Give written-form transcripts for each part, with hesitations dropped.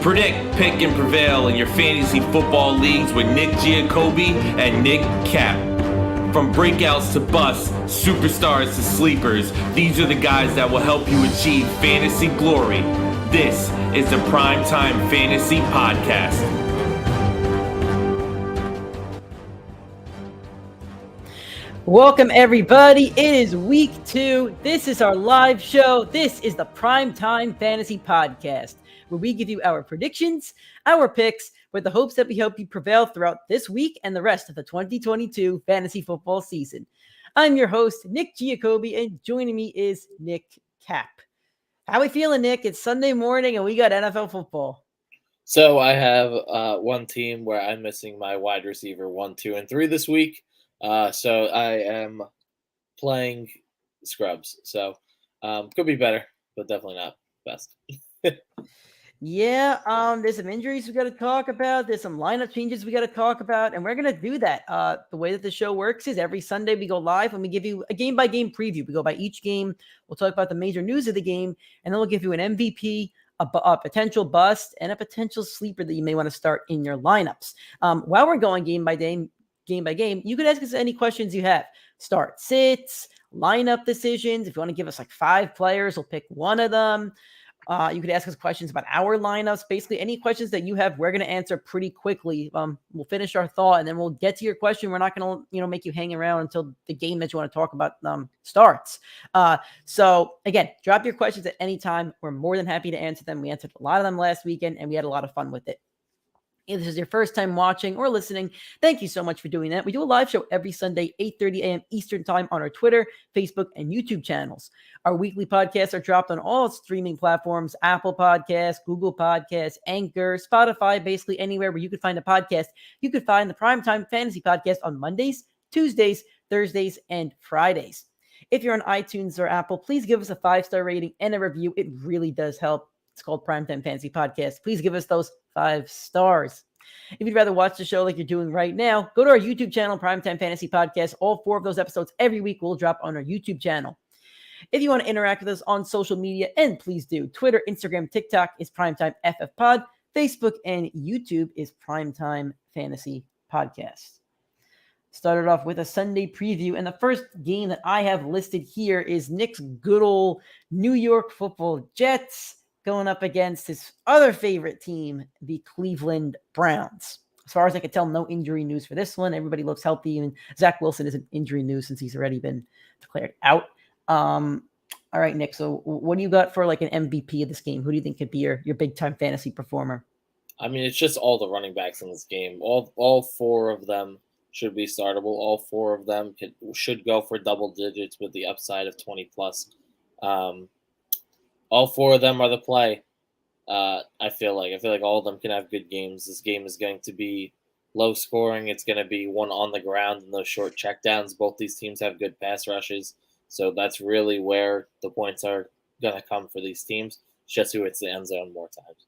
Predict, pick, and prevail in your fantasy football leagues with Nick Giacobbe and Nick Cap. From breakouts to busts, superstars to sleepers, these are the guys that will help you achieve fantasy glory. This is the PrimeTime Fantasy Podcast. Welcome, everybody. It is week 2. This is our live show. This is the PrimeTime Fantasy Podcast, where we give you our predictions, our picks, with the hopes that we help you prevail throughout this week and the rest of the 2022 fantasy football season. I'm your host, Nick Giacobbe, and joining me is Nick Cap. How we feeling, Nick? It's Sunday morning, and we got NFL football. So I have one team where I'm missing my wide receiver 1, 2, and 3 this week. So I am playing scrubs. So could be better, but definitely not best. Yeah, there's some injuries we got to talk about. There's some lineup changes we got to talk about, and we're going to do that. The way that the show works is every Sunday we go live and we give you a game-by-game preview. We go by each game. We'll talk about the major news of the game, and then we'll give you an MVP, a potential bust, and a potential sleeper that you may want to start in your lineups. While we're going game by game, you can ask us any questions you have. Start, sits, lineup decisions. If you want to give us like 5 players, we'll pick one of them. You could ask us questions about our lineups. Basically, any questions that you have, we're going to answer pretty quickly. We'll finish our thought, and then we'll get to your question. We're not going to, make you hang around until the game that you want to talk about starts. So, again, drop your questions at any time. We're more than happy to answer them. We answered a lot of them last weekend, and we had a lot of fun with it. If this is your first time watching or listening, thank you so much for doing that. We do a live show every Sunday, 8:30 a.m. Eastern Time on our Twitter, Facebook, and YouTube channels. Our weekly podcasts are dropped on all streaming platforms, Apple Podcasts, Google Podcasts, Anchor, Spotify, basically anywhere where you could find a podcast. You could find the PrimeTime Fantasy Podcast on Mondays, Tuesdays, Thursdays, and Fridays. If you're on iTunes or Apple, please give us a 5-star rating and a review. It really does help. It's called PrimeTime Fantasy Podcast. Please give us those 5 stars. If you'd rather watch the show like you're doing right now, go to our YouTube channel, PrimeTime Fantasy Podcast. All 4 of those episodes every week will drop on our YouTube channel. If you want to interact with us on social media, and please do, Twitter, Instagram, TikTok is PrimeTimeFFPod. Facebook and YouTube is PrimeTime Fantasy Podcast. Started off with a Sunday preview, and the first game that I have listed here is Nick's good old New York Football Jets going up against his other favorite team, the Cleveland Browns. As far as I can tell, no injury news for this one. Everybody looks healthy, and Zach Wilson isn't injury news since he's already been declared out. All right, Nick, so what do you got for like an MVP of this game? Who do you think could be your big-time fantasy performer? I mean, it's just all the running backs in this game. All 4 of them should be startable. All 4 of them should go for double digits with the upside of 20+. All 4 of them are the play. I feel like all of them can have good games. This game is going to be low scoring. It's going to be one on the ground and those short checkdowns. Both these teams have good pass rushes, so that's really where the points are going to come for these teams. It's just who hits the end zone more times.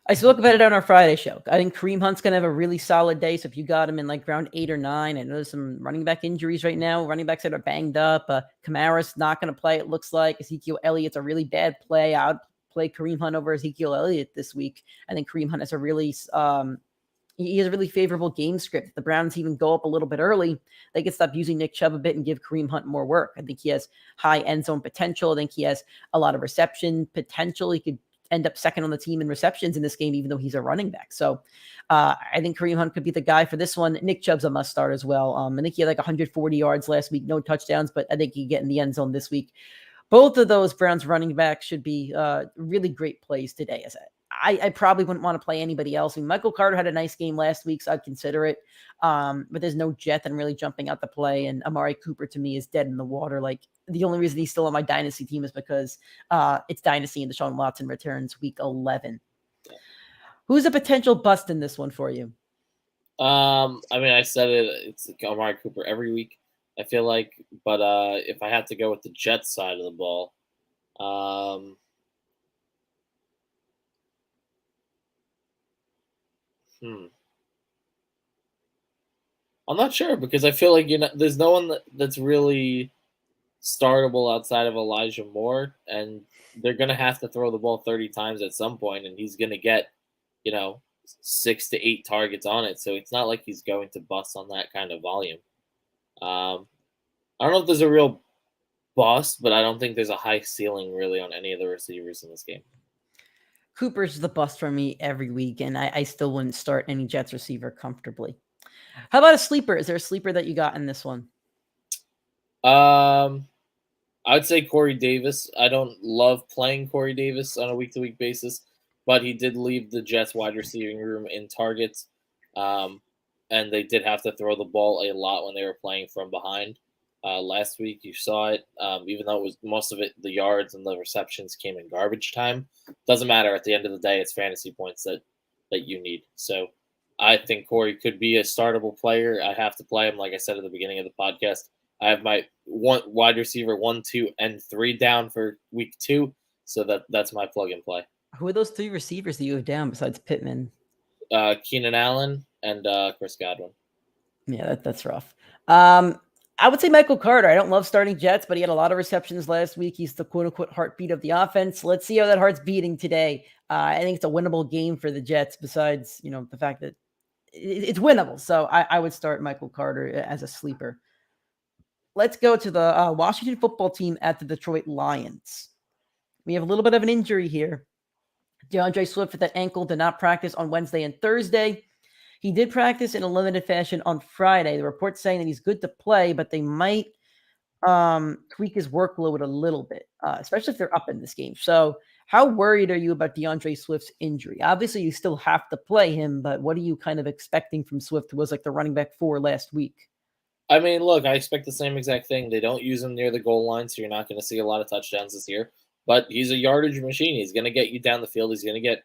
I spoke about it on our Friday show. I think Kareem Hunt's going to have a really solid day. So if you got him in like round 8 or 9, I know there's some running back injuries right now. Running backs that are banged up. Kamara's not going to play, it looks like. Ezekiel Elliott's a really bad play. I would play Kareem Hunt over Ezekiel Elliott this week. I think Kareem Hunt has a really he has a really favorable game script. If the Browns even go up a little bit early, they can stop using Nick Chubb a bit and give Kareem Hunt more work. I think he has high end zone potential. I think he has a lot of reception potential. He could end up second on the team in receptions in this game, even though he's a running back. So I think Kareem Hunt could be the guy for this one. Nick Chubb's a must start as well. I think he had like 140 yards last week, no touchdowns, but I think he can get in the end zone this week. Both of those Browns running backs should be really great plays today. I probably wouldn't want to play anybody else. I mean, Michael Carter had a nice game last week, so I'd consider it. But there's no Jet and really jumping out the play. And Amari Cooper, to me, is dead in the water. Like, the only reason he's still on my Dynasty team is because it's Dynasty and Deshaun Watson returns week 11. Who's a potential bust in this one for you? I mean, I said it. It's Amari Cooper every week, I feel like. But if I had to go with the Jets side of the ball, I'm not sure because I feel like there's no one that's really startable outside of Elijah Moore, and they're going to have to throw the ball 30 times at some point, and he's going to get, 6 to 8 targets on it. So it's not like he's going to bust on that kind of volume. I don't know if there's a real bust, but I don't think there's a high ceiling really on any of the receivers in this game. Cooper's the bust for me every week, and I still wouldn't start any Jets receiver comfortably. How about a sleeper? Is there a sleeper that you got in this one? I would say Corey Davis. I don't love playing Corey Davis on a week-to-week basis, but he did leave the Jets wide receiving room in targets, and they did have to throw the ball a lot when they were playing from behind. Last week, you saw it, even though it was most of it, the yards and the receptions came in garbage time. Doesn't matter. At the end of the day, it's fantasy points that you need. So I think Corey could be a startable player. I have to play him, like I said at the beginning of the podcast. I have my wide receiver 1, 2, and 3 down for week 2, so that's my plug and play. Who are those 3 receivers that you have down besides Pittman? Keenan Allen and Chris Godwin. Yeah, that's rough. I would say Michael Carter. I don't love starting Jets, but he had a lot of receptions last week. He's the quote-unquote heartbeat of the offense. Let's see how that heart's beating today. I think it's a winnable game for the Jets, besides, the fact that it's winnable. So I would start Michael Carter as a sleeper. Let's go to the Washington football team at the Detroit Lions. We have a little bit of an injury here. Deandre Swift with that ankle did not practice on Wednesday and Thursday. He did practice in a limited fashion on Friday. The report's saying that he's good to play, but they might tweak his workload a little bit, especially if they're up in this game. So how worried are you about Deandre Swift's injury? Obviously, you still have to play him, but what are you kind of expecting from Swift, who was like the running back 4 last week? I mean, look, I expect the same exact thing. They don't use him near the goal line, so you're not going to see a lot of touchdowns this year. But he's a yardage machine. He's going to get you down the field. He's going to get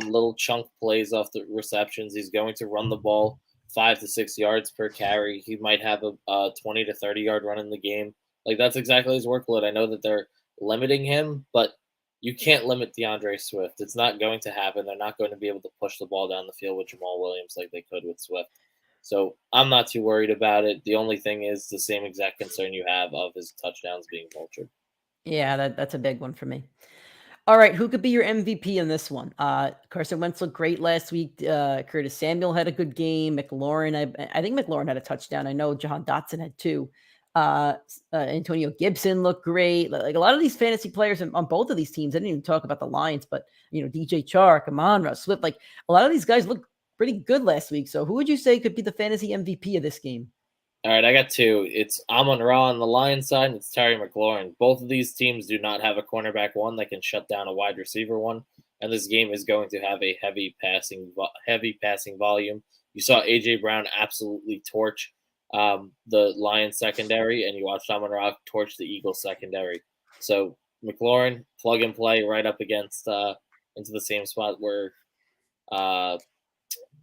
little chunk plays off the receptions. He's going to run the ball 5 to 6 yards per carry. He might have a 20 to 30 yard run in the game. Like, that's exactly his workload. I know that they're limiting him, but you can't limit DeAndre Swift. It's not going to happen. They're not going to be able to push the ball down the field with Jamal Williams like they could with Swift. So I'm not too worried about it. The only thing is the same exact concern you have of his touchdowns being vultured. Yeah, that's a big one for me. All right, who could be your MVP in this one? Carson Wentz looked great last week. Curtis Samuel had a good game. McLaurin, I think McLaurin had a touchdown. I know Jahan Dotson had 2. Antonio Gibson looked great. Like a lot of these fantasy players on both of these teams. I didn't even talk about the Lions, but DJ Chark, Amon-Ra, Swift. Like a lot of these guys looked pretty good last week. So who would you say could be the fantasy MVP of this game? All right, I got 2. It's Amon-Ra on the Lions side, and it's Terry McLaurin. Both of these teams do not have a cornerback 1 that can shut down a wide receiver 1, and this game is going to have a heavy passing volume. You saw A.J. Brown absolutely torch the Lions secondary, and you watched Amon-Ra torch the Eagles secondary. So McLaurin, plug and play right up against into the same spot where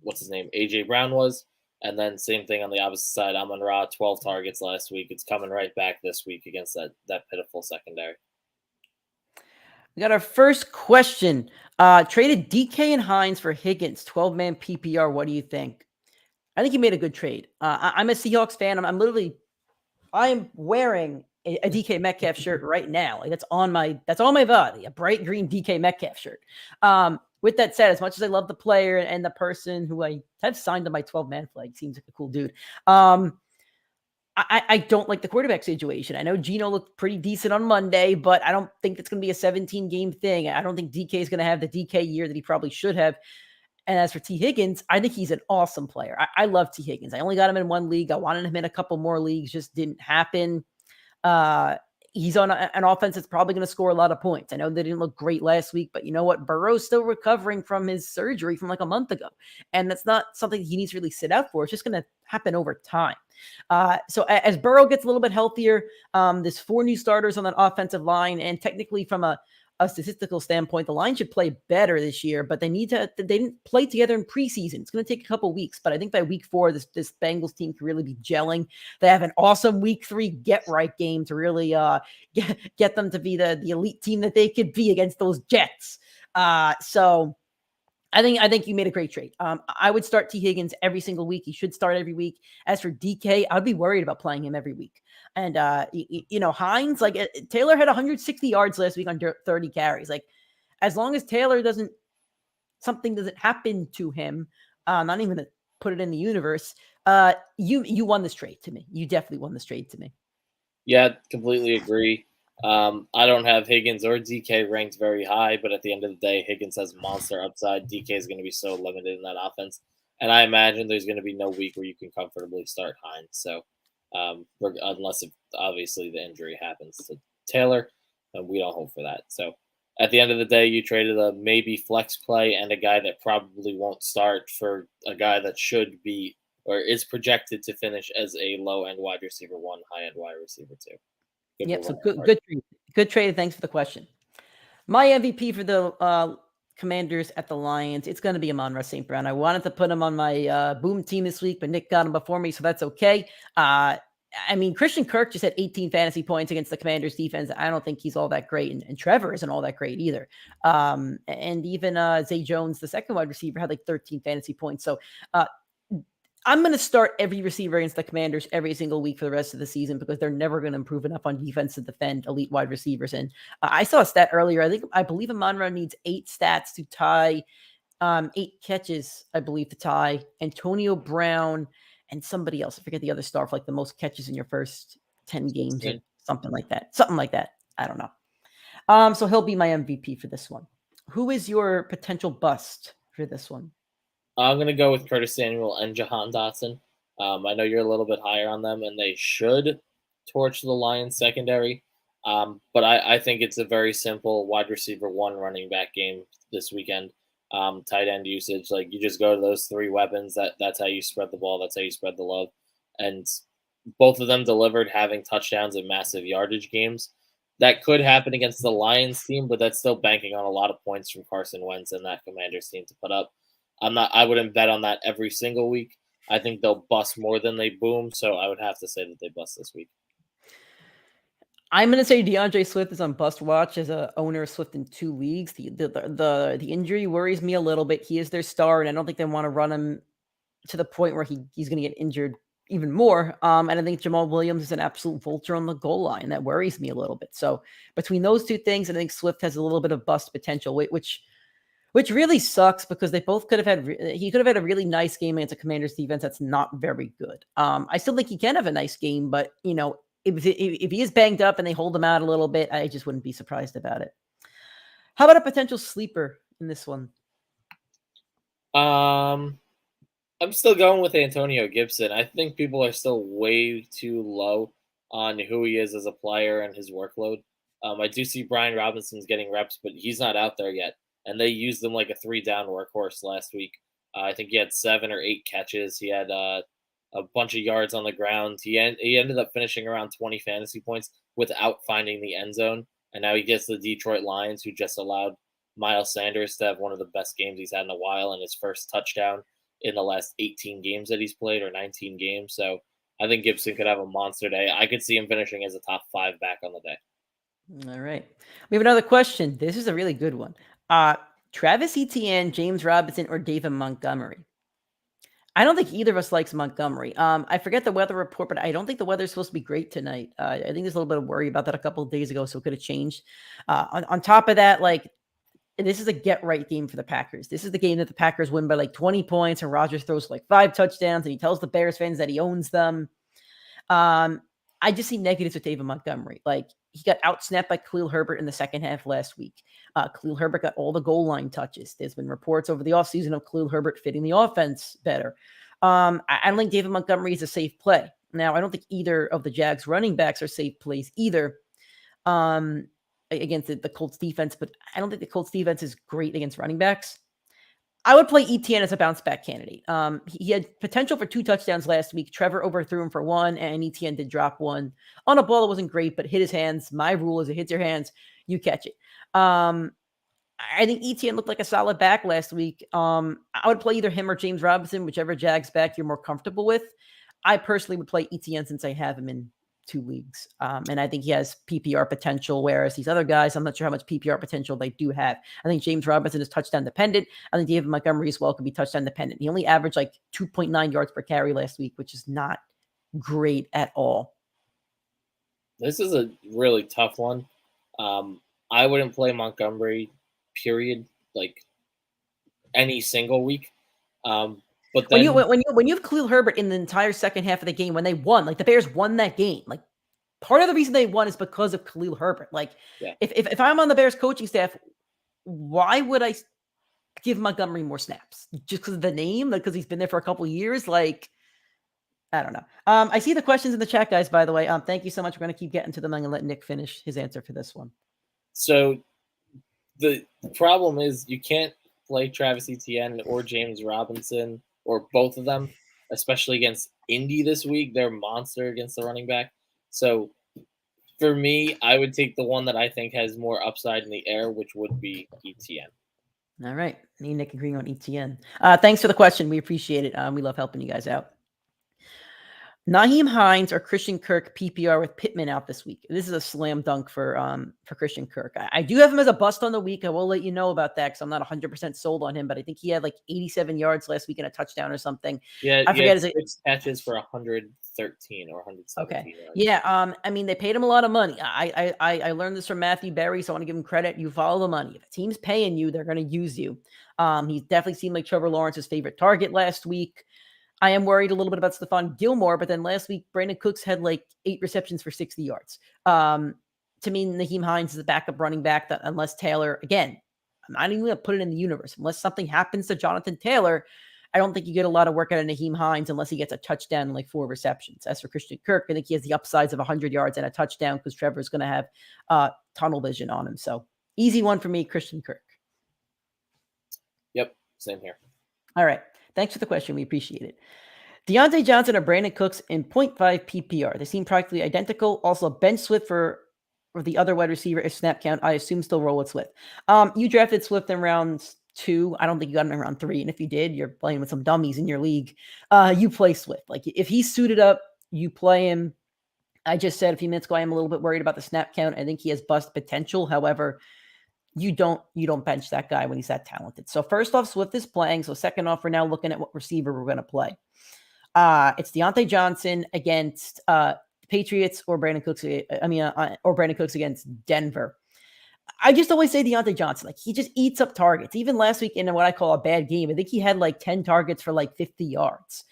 what's his name, A.J. Brown was. And then same thing on the opposite side. Amon-Ra, 12 targets last week. It's coming right back this week against that pitiful secondary. We got our first question. Traded DK and Hines for Higgins, 12-man PPR. What do you think? I think he made a good trade. I'm a Seahawks fan. I am wearing a DK Metcalf shirt right now. Like that's on my body, a bright green DK Metcalf shirt. With that said, as much as I love the player and the person who I have signed to my 12-man flag, seems like a cool dude. I don't like the quarterback situation. I know Geno looked pretty decent on Monday, but I don't think it's going to be a 17-game thing. I don't think DK is going to have the DK year that he probably should have. And as for T. Higgins, I think he's an awesome player. I love T. Higgins. I only got him in 1 league. I wanted him in a couple more leagues, just didn't happen. He's on an offense that's probably going to score a lot of points. I know they didn't look great last week, but you know what? Burrow's still recovering from his surgery from like a month ago. And that's not something he needs to really sit out for. It's just going to happen over time. So as Burrow gets a little bit healthier, there's 4 new starters on that offensive line. And technically from a statistical standpoint, the line should play better this year, but they didn't play together in preseason. It's going to take a couple weeks, but I think by week 4, this Bengals team can really be gelling. They have an awesome week 3 get right game to really get them to be the elite team that they could be against those Jets. So I think you made a great trade. I would start T. Higgins every single week. He should start every week. As for DK, I'd be worried about playing him every week. And Hines, like Taylor had 160 yards last week on 30 carries. Like as long as Taylor something doesn't happen to him, not even to put it in the universe. You won this trade to me. You definitely won this trade to me. Yeah, completely agree. I don't have Higgins or DK ranked very high, but at the end of the day, Higgins has monster upside. DK is going to be so limited in that offense, and I imagine there's going to be no week where you can comfortably start Hines. So, unless obviously the injury happens to Taylor, and we don't hope for that. So, at the end of the day, you traded a maybe flex play and a guy that probably won't start for a guy that should be or is projected to finish as a low end wide receiver 1, high end wide receiver 2. Yep. So good trade. Thanks for the question. My MVP for the Commanders at the Lions, it's going to be Amon-Ra St. Brown. I wanted to put him on my boom team this week, but Nick got him before me, so that's okay. Christian Kirk just had 18 fantasy points against the Commanders defense. I don't think he's all that great, and Trevor isn't all that great either. And even Zay Jones, the second wide receiver, had like 13 fantasy points. So I'm going to start every receiver against the Commanders every single week for the rest of the season because they're never going to improve enough on defense to defend elite wide receivers. And I saw a stat earlier. I believe Amon-Ra needs 8 stats to tie, 8 catches, I believe, to tie Antonio Brown and somebody else. I forget the other star for like the most catches in your first 10 games or something like that. I don't know. So he'll be my MVP for this one. Who is your potential bust for this one? I'm going to go with Curtis Samuel and Jahan Dotson. I know you're a little bit higher on them, and they should torch the Lions secondary. But I think it's a very simple wide receiver 1 running back game this weekend. Tight end usage, like you just go to those 3 weapons. That's how you spread the ball. That's how you spread the love. And both of them delivered having touchdowns in massive yardage games. That could happen against the Lions team, but that's still banking on a lot of points from Carson Wentz and that Commanders team to put up. I wouldn't bet on that every single week. I think they'll bust more than they boom, so I would have to say that they bust this week. I'm going to say Deandre Swift is on bust watch as a owner of Swift in 2 leagues. The injury worries me a little bit. He is their star, and I don't think they want to run him to the point where he's going to get injured even more. And I think Jamal Williams is an absolute vulture on the goal line. That worries me a little bit. So between those 2 things, I think Swift has a little bit of bust potential, which really sucks because they both could have had. He could have had a really nice game against a Commanders defense that's not very good. I still think he can have a nice game, but if he is banged up and they hold him out a little bit, I just wouldn't be surprised about it. How about a potential sleeper in this one? I'm still going with Antonio Gibson. I think people are still way too low on who he is as a player and his workload. I do see Brian Robinson's getting reps, but he's not out there yet. And they used him like a 3-down workhorse last week. I think he had 7 or 8 catches. He had a bunch of yards on the ground. He ended up finishing around 20 fantasy points without finding the end zone. And now he gets the Detroit Lions, who just allowed Miles Sanders to have one of the best games he's had in a while and his first touchdown in the last 18 games that he's played, or 19 games. So I think Gibson could have a monster day. I could see him finishing as a top 5 back on the day. All right. We have another question. This is a really good one. Travis Etienne, James Robinson, or David Montgomery? I don't think either of us likes Montgomery. I forget the weather report, but I don't think the weather's supposed to be great tonight. I think there's a little bit of worry about that a couple of days ago, so it could have changed. On top of that, this is a get-right game for the Packers. This is the game that the Packers win by 20 points, and Rodgers throws 5 touchdowns, and he tells the Bears fans that he owns them. I just see negatives with David Montgomery. He got outsnapped by Khalil Herbert in the second half last week. Khalil Herbert got all the goal line touches. There's been reports over the offseason of Khalil Herbert fitting the offense better. I don't think David Montgomery is a safe play. Now, I don't think either of the Jags running backs are safe plays either against the Colts defense, but I don't think the Colts defense is great against running backs. I would play Etienne as a bounce back candidate. He had potential for 2 touchdowns last week. Trevor overthrew him for 1, and Etienne did drop 1 on a ball that wasn't great, but hit his hands. My rule is it hits your hands, you catch it. I think Etienne looked like a solid back last week. I would play either him or James Robinson, whichever Jags back you're more comfortable with. I personally would play Etienne since I have him in two leagues. And I think he has PPR potential, whereas these other guys, I'm not sure how much PPR potential they do have. I think James Robinson is touchdown dependent. I think David Montgomery as well could be touchdown dependent. He only averaged like 2.9 yards per carry last week, which is not great at all. This is a really tough one. I wouldn't play Montgomery, period, like any single week. But then when you have Khalil Herbert in the entire second half of the game, when they won, like the Bears won that game, like part of the reason they won is because of Khalil Herbert. Like if I'm on the Bears coaching staff, why would I give Montgomery more snaps? Just because of the name? Like because he's been there for a couple of years? Like, I don't know. I see the questions in the chat, guys, by the way. Thank you so much. We're going to keep getting to them. I'm going to let Nick finish his answer for this one. So the problem is you can't play Travis Etienne or James Robinson or both of them, especially against Indy this week. They're a monster against the running back. So for me, I would take the one that I think has more upside in the air, which would be Etienne. All right. Me and Nick agreeing on Etienne. Thanks for the question. We appreciate it. We love helping you guys out. Nyheim Hines or Christian Kirk PPR with Pittman out this week. This is a slam dunk for Christian Kirk. I do have him as a bust on the week. I will let you know about that because I'm not 100% sold on him, but I think he had like 87 yards last week and a touchdown or something. Yeah, I forget his 6 catches for 113 or 117. Okay. Yards. Yeah. I mean, they paid him a lot of money. I learned this from Matthew Berry, so I want to give him credit. You follow the money. If a team's paying you, they're going to use you. He definitely seemed like Trevor Lawrence's favorite target last week. I am worried a little bit about Stephon Gilmore, but then last week, Brandon Cooks had like 8 receptions for 60 yards. To me, Nyheim Hines is a backup running back that unless Taylor, again, I'm not even going to put it in the universe. Unless something happens to Jonathan Taylor, I don't think you get a lot of work out of Nyheim Hines unless he gets a touchdown and like 4 receptions. As for Christian Kirk, I think he has the upsides of 100 yards and a touchdown because Trevor's going to have tunnel vision on him. So easy one for me, Christian Kirk. Yep, same here. All right. Thanks for the question. We appreciate it. Deontay Johnson or Brandon Cooks in 0.5 PPR. They seem practically identical. Also, bench Swift for the other wide receiver if snap count. I assume still roll with Swift. You drafted Swift in round 2. I don't think you got him in round 3. And if you did, you're playing with some dummies in your league. You play Swift. Like if he's suited up, you play him. I just said a few minutes ago, I am a little bit worried about the snap count. I think he has bust potential. However, you don't bench that guy when he's that talented. So first off, Swift is playing. So second off, we're now looking at what receiver we're going to play. It's Deontay Johnson against Patriots or Brandon Cooks. Or Brandon Cooks against Denver. I just always say Deontay Johnson. Like he just eats up targets. Even last week in what I call a bad game, I think he had like 10 targets for like 50 yards.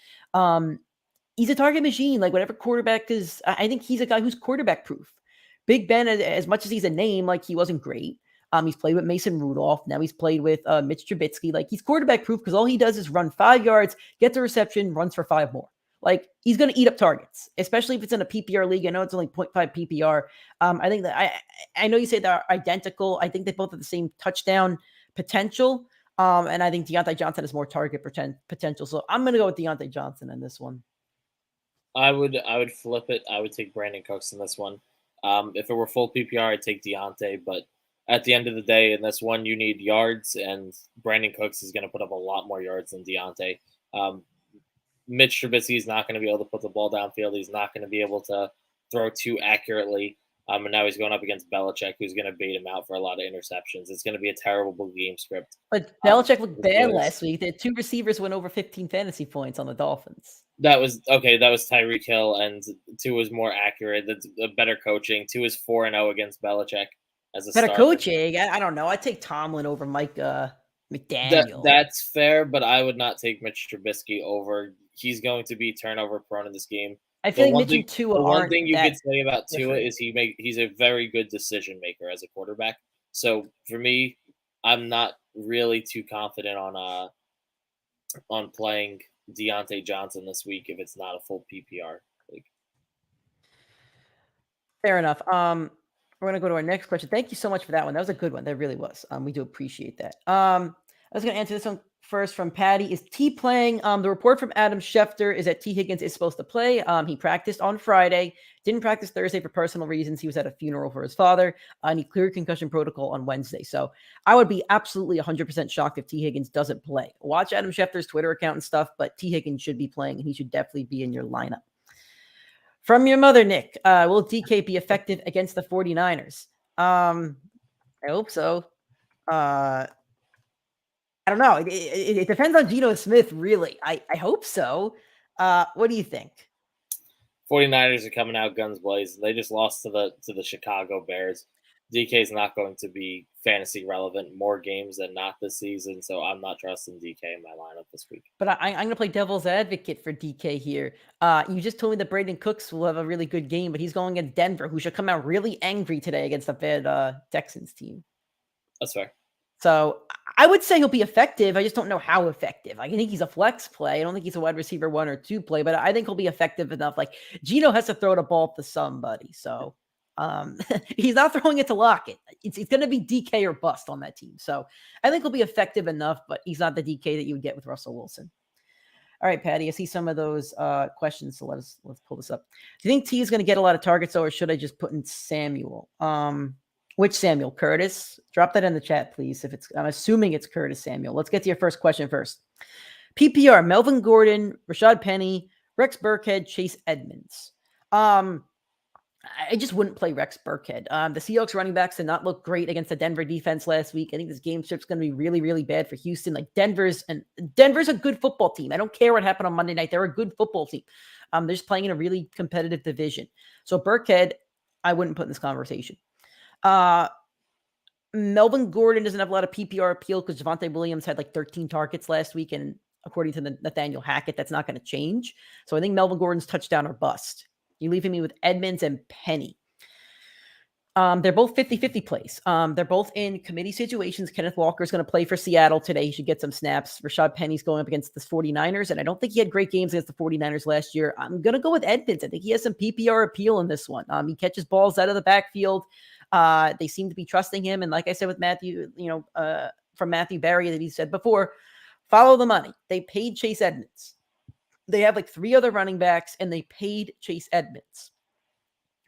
He's a target machine. Like whatever quarterback is, I think he's a guy who's quarterback proof. Big Ben, as much as he's a name, like he wasn't great. He's played with Mason Rudolph. Now he's played with Mitch Trubisky. Like he's quarterback proof because all he does is run 5 yards, gets a reception, runs for 5 more. Like he's going to eat up targets, especially if it's in a PPR league. I know it's only 0.5 PPR. I think that I know you say they're identical. I think they both have the same touchdown potential. And I think Deontay Johnson has more target potential. So I'm going to go with Deontay Johnson in this one. I would flip it. I would take Brandon Cooks in this one. If it were full PPR, I'd take Deontay, but at the end of the day, in this one, you need yards, and Brandon Cooks is going to put up a lot more yards than Deontay. Mitch Trubisky is not going to be able to put the ball downfield. He's not going to be able to throw too accurately. And now he's going up against Belichick, who's going to bait him out for a lot of interceptions. It's going to be a terrible game script. But Belichick looked bad last week. The 2 receivers went over 15 fantasy points on the Dolphins. That was Tyreek Hill, and 2 was more accurate. That's better coaching. 2 is 4-0 against Belichick. As a better starter. Coaching. I don't know. I'd take Tomlin over Mike McDaniel. That's fair, but I would not take Mitch Trubisky over. He's going to be turnover prone in this game. I feel like Mitch and Tua aren't. One thing you could say about Tua is he's a very good decision maker as a quarterback. So for me, I'm not really too confident on playing Deontay Johnson this week if it's not a full PPR league. Fair enough. We're going to go to our next question. Thank you so much for that one. That was a good one. That really was. We do appreciate that. I was going to answer this one first from Patty. Is T playing? The report from Adam Schefter is that T Higgins is supposed to play. He practiced on Friday. Didn't practice Thursday for personal reasons. He was at a funeral for his father. And he cleared concussion protocol on Wednesday. So I would be absolutely 100% shocked if T Higgins doesn't play. Watch Adam Schefter's Twitter account and stuff, but T Higgins should be playing, and he should definitely be in your lineup. From your mother, Nick, will DK be effective against the 49ers? I hope so. I don't know. It depends on Geno Smith, really. I hope so. What do you think? 49ers are coming out guns blazing. They just lost to the Chicago Bears. DK is not going to be fantasy relevant more games than not this season, so I'm not trusting DK in my lineup this week. But I'm going to play devil's advocate for DK here. You just told me that Brandon Cooks will have a really good game, but he's going against Denver, who should come out really angry today against the bad Texans team. That's fair. So I would say he'll be effective. I just don't know how effective. I think he's a flex play. I don't think he's a wide receiver 1 or 2 play, but I think he'll be effective enough. Like Geno has to throw the ball to somebody. So he's not throwing it to Lockett. It's going to be DK or bust on that team. So I think he'll be effective enough, but he's not the DK that you would get with Russell Wilson. All right, Patty, I see some of those questions. So let's pull this up. Do you think T is going to get a lot of targets, or should I just put in Samuel? Which Samuel? Curtis? Drop that in the chat, please. I'm assuming it's Curtis Samuel. Let's get to your first question first. PPR, Melvin Gordon, Rashad Penny, Rex Burkhead, Chase Edmonds. I just wouldn't play Rex Burkhead. The Seahawks running backs did not look great against the Denver defense last week. I think this game script's going to be really, really bad for Houston. Like Denver's a good football team. I don't care what happened on Monday night. They're a good football team. They're just playing in a really competitive division. So Burkhead, I wouldn't put in this conversation. Melvin Gordon doesn't have a lot of PPR appeal because Javonte Williams had like 13 targets last week, and according to Nathaniel Hackett, that's not going to change. So I think Melvin Gordon's touchdown or bust. You're leaving me with Edmonds and Penny. They're both 50-50 plays. They're both in committee situations. Kenneth Walker's going to play for Seattle today. He should get some snaps. Rashad Penny's going up against the 49ers, and I don't think he had great games against the 49ers last year. I'm going to go with Edmonds. I think he has some PPR appeal in this one. He catches balls out of the backfield. They seem to be trusting him. And like I said with Matthew, from Matthew Berry that he said before, follow the money. They paid Chase Edmonds. They have like 3 other running backs, and they paid Chase Edmonds.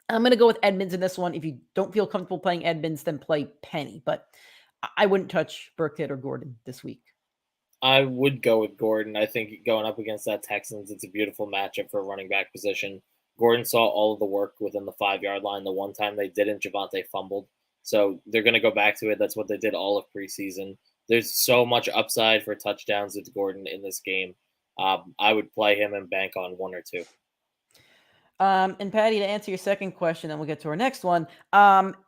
I'm going to go with Edmonds in this one. If you don't feel comfortable playing Edmonds, then play Penny. But I wouldn't touch Burkhead or Gordon this week. I would go with Gordon. I think going up against that Texans, it's a beautiful matchup for a running back position. Gordon saw all of the work within the 5-yard line. The one time they didn't, Javonte fumbled. So they're going to go back to it. That's what they did all of preseason. There's so much upside for touchdowns with Gordon in this game. I would play him and bank on 1 or 2. And Patty, to answer your second question, then we'll get to our next one.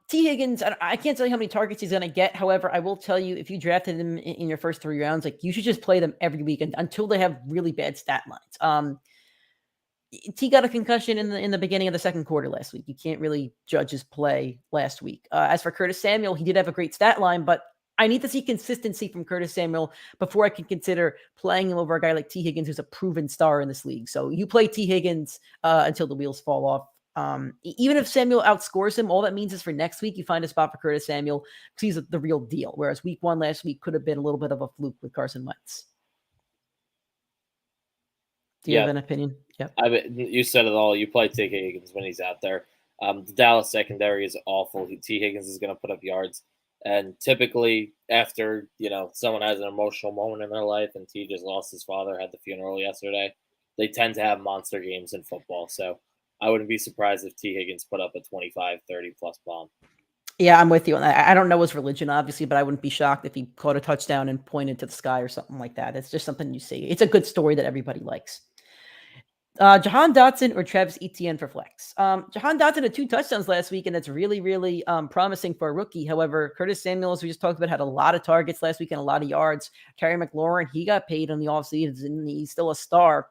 T. Higgins, I can't tell you how many targets he's going to get. However, I will tell you, if you drafted him in your first 3 rounds, like you should just play them every week until they have really bad stat lines. T got a concussion in the beginning of the second quarter last week. You can't really judge his play last week. As for Curtis Samuel, he did have a great stat line, but I need to see consistency from Curtis Samuel before I can consider playing him over a guy like T. Higgins, who's a proven star in this league. So you play T. Higgins until the wheels fall off. Even if Samuel outscores him, all that means is for next week, you find a spot for Curtis Samuel because he's the real deal. Whereas week 1 last week could have been a little bit of a fluke with Carson Wentz. Do you have an opinion? Yep. You said it all. You play T. Higgins when he's out there. The Dallas secondary is awful. T. Higgins is going to put up yards. And typically after, someone has an emotional moment in their life, and T just lost his father, had the funeral yesterday, they tend to have monster games in football. So I wouldn't be surprised if T. Higgins put up a 25, 30-plus bomb. Yeah, I'm with you on that. I don't know his religion, obviously, but I wouldn't be shocked if he caught a touchdown and pointed to the sky or something like that. It's just something you see. It's a good story that everybody likes. Jahan Dotson or Travis Etienne for flex. Jahan Dotson had 2 touchdowns last week, and that's really, really promising for a rookie. However, Curtis Samuel, as we just talked about, had a lot of targets last week and a lot of yards. Terry McLaurin, he got paid in the offseason, and he's still a star.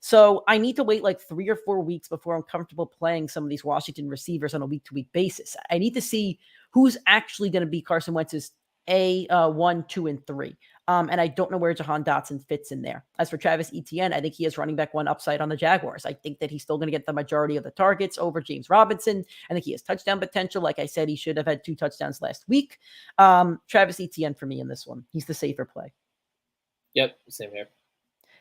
So I need to wait like 3 or 4 weeks before I'm comfortable playing some of these Washington receivers on a week-to-week basis. I need to see who's actually going to be Carson Wentz's 1, 2, and 3. And I don't know where Jahan Dotson fits in there. As for Travis Etienne, I think he has running back 1 upside on the Jaguars. I think that he's still going to get the majority of the targets over James Robinson. I think he has touchdown potential. Like I said, he should have had 2 touchdowns last week. Travis Etienne for me in this one. He's the safer play. Yep, same here.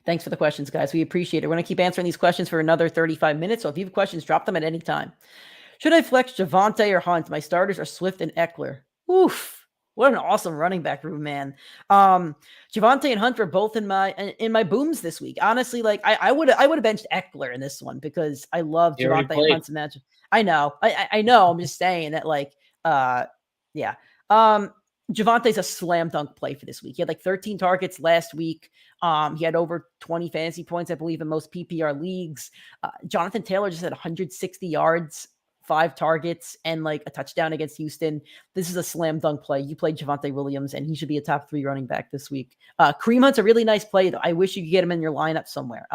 Thanks for the questions, guys. We appreciate it. We're going to keep answering these questions for another 35 minutes. So if you have questions, drop them at any time. Should I flex Javonte or Hunt? My starters are Swift and Eckler. Oof. What an awesome running back room, man. Javonte and Hunt were both in my booms this week. Honestly, like I would have benched Eckler in this one because I love Javonte and Hunt's matchup. I know. I know. I'm just saying that, like, yeah. Javonte's a slam dunk play for this week. He had like 13 targets last week. He had over 20 fantasy points, I believe, in most PPR leagues. Jonathan Taylor just had 160 yards, 5 targets, and like a touchdown against Houston. This is a slam dunk play. You played Javonte Williams, and he should be a top 3 running back this week. Kareem Hunt's a really nice play, though. I wish you could get him in your lineup somewhere.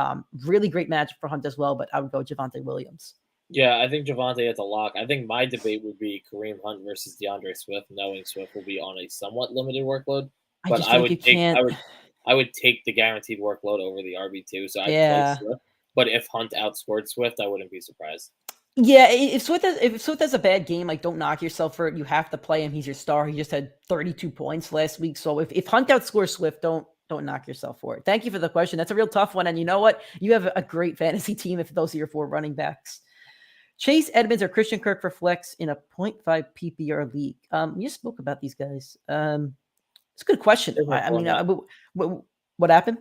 Really great matchup for Hunt as well, but I would go Javonte Williams. Yeah, I think Javonte has a lock. I think my debate would be Kareem Hunt versus Deandre Swift, knowing Swift will be on a somewhat limited workload. But I would take the guaranteed workload over the RB2, so I'd play Swift. But if Hunt outscored Swift, I wouldn't be surprised. Yeah, if Swift has a bad game, like, don't knock yourself for it. You have to play him. He's your star. He just had 32 points last week. So if Hunt outscores Swift, don't knock yourself for it. Thank you for the question. That's a real tough one. And you know what? You have a great fantasy team if those are your 4 running backs. Chase Edmonds or Christian Kirk for flex in a 0.5 PPR league. You spoke about these guys. It's a good question. What happened?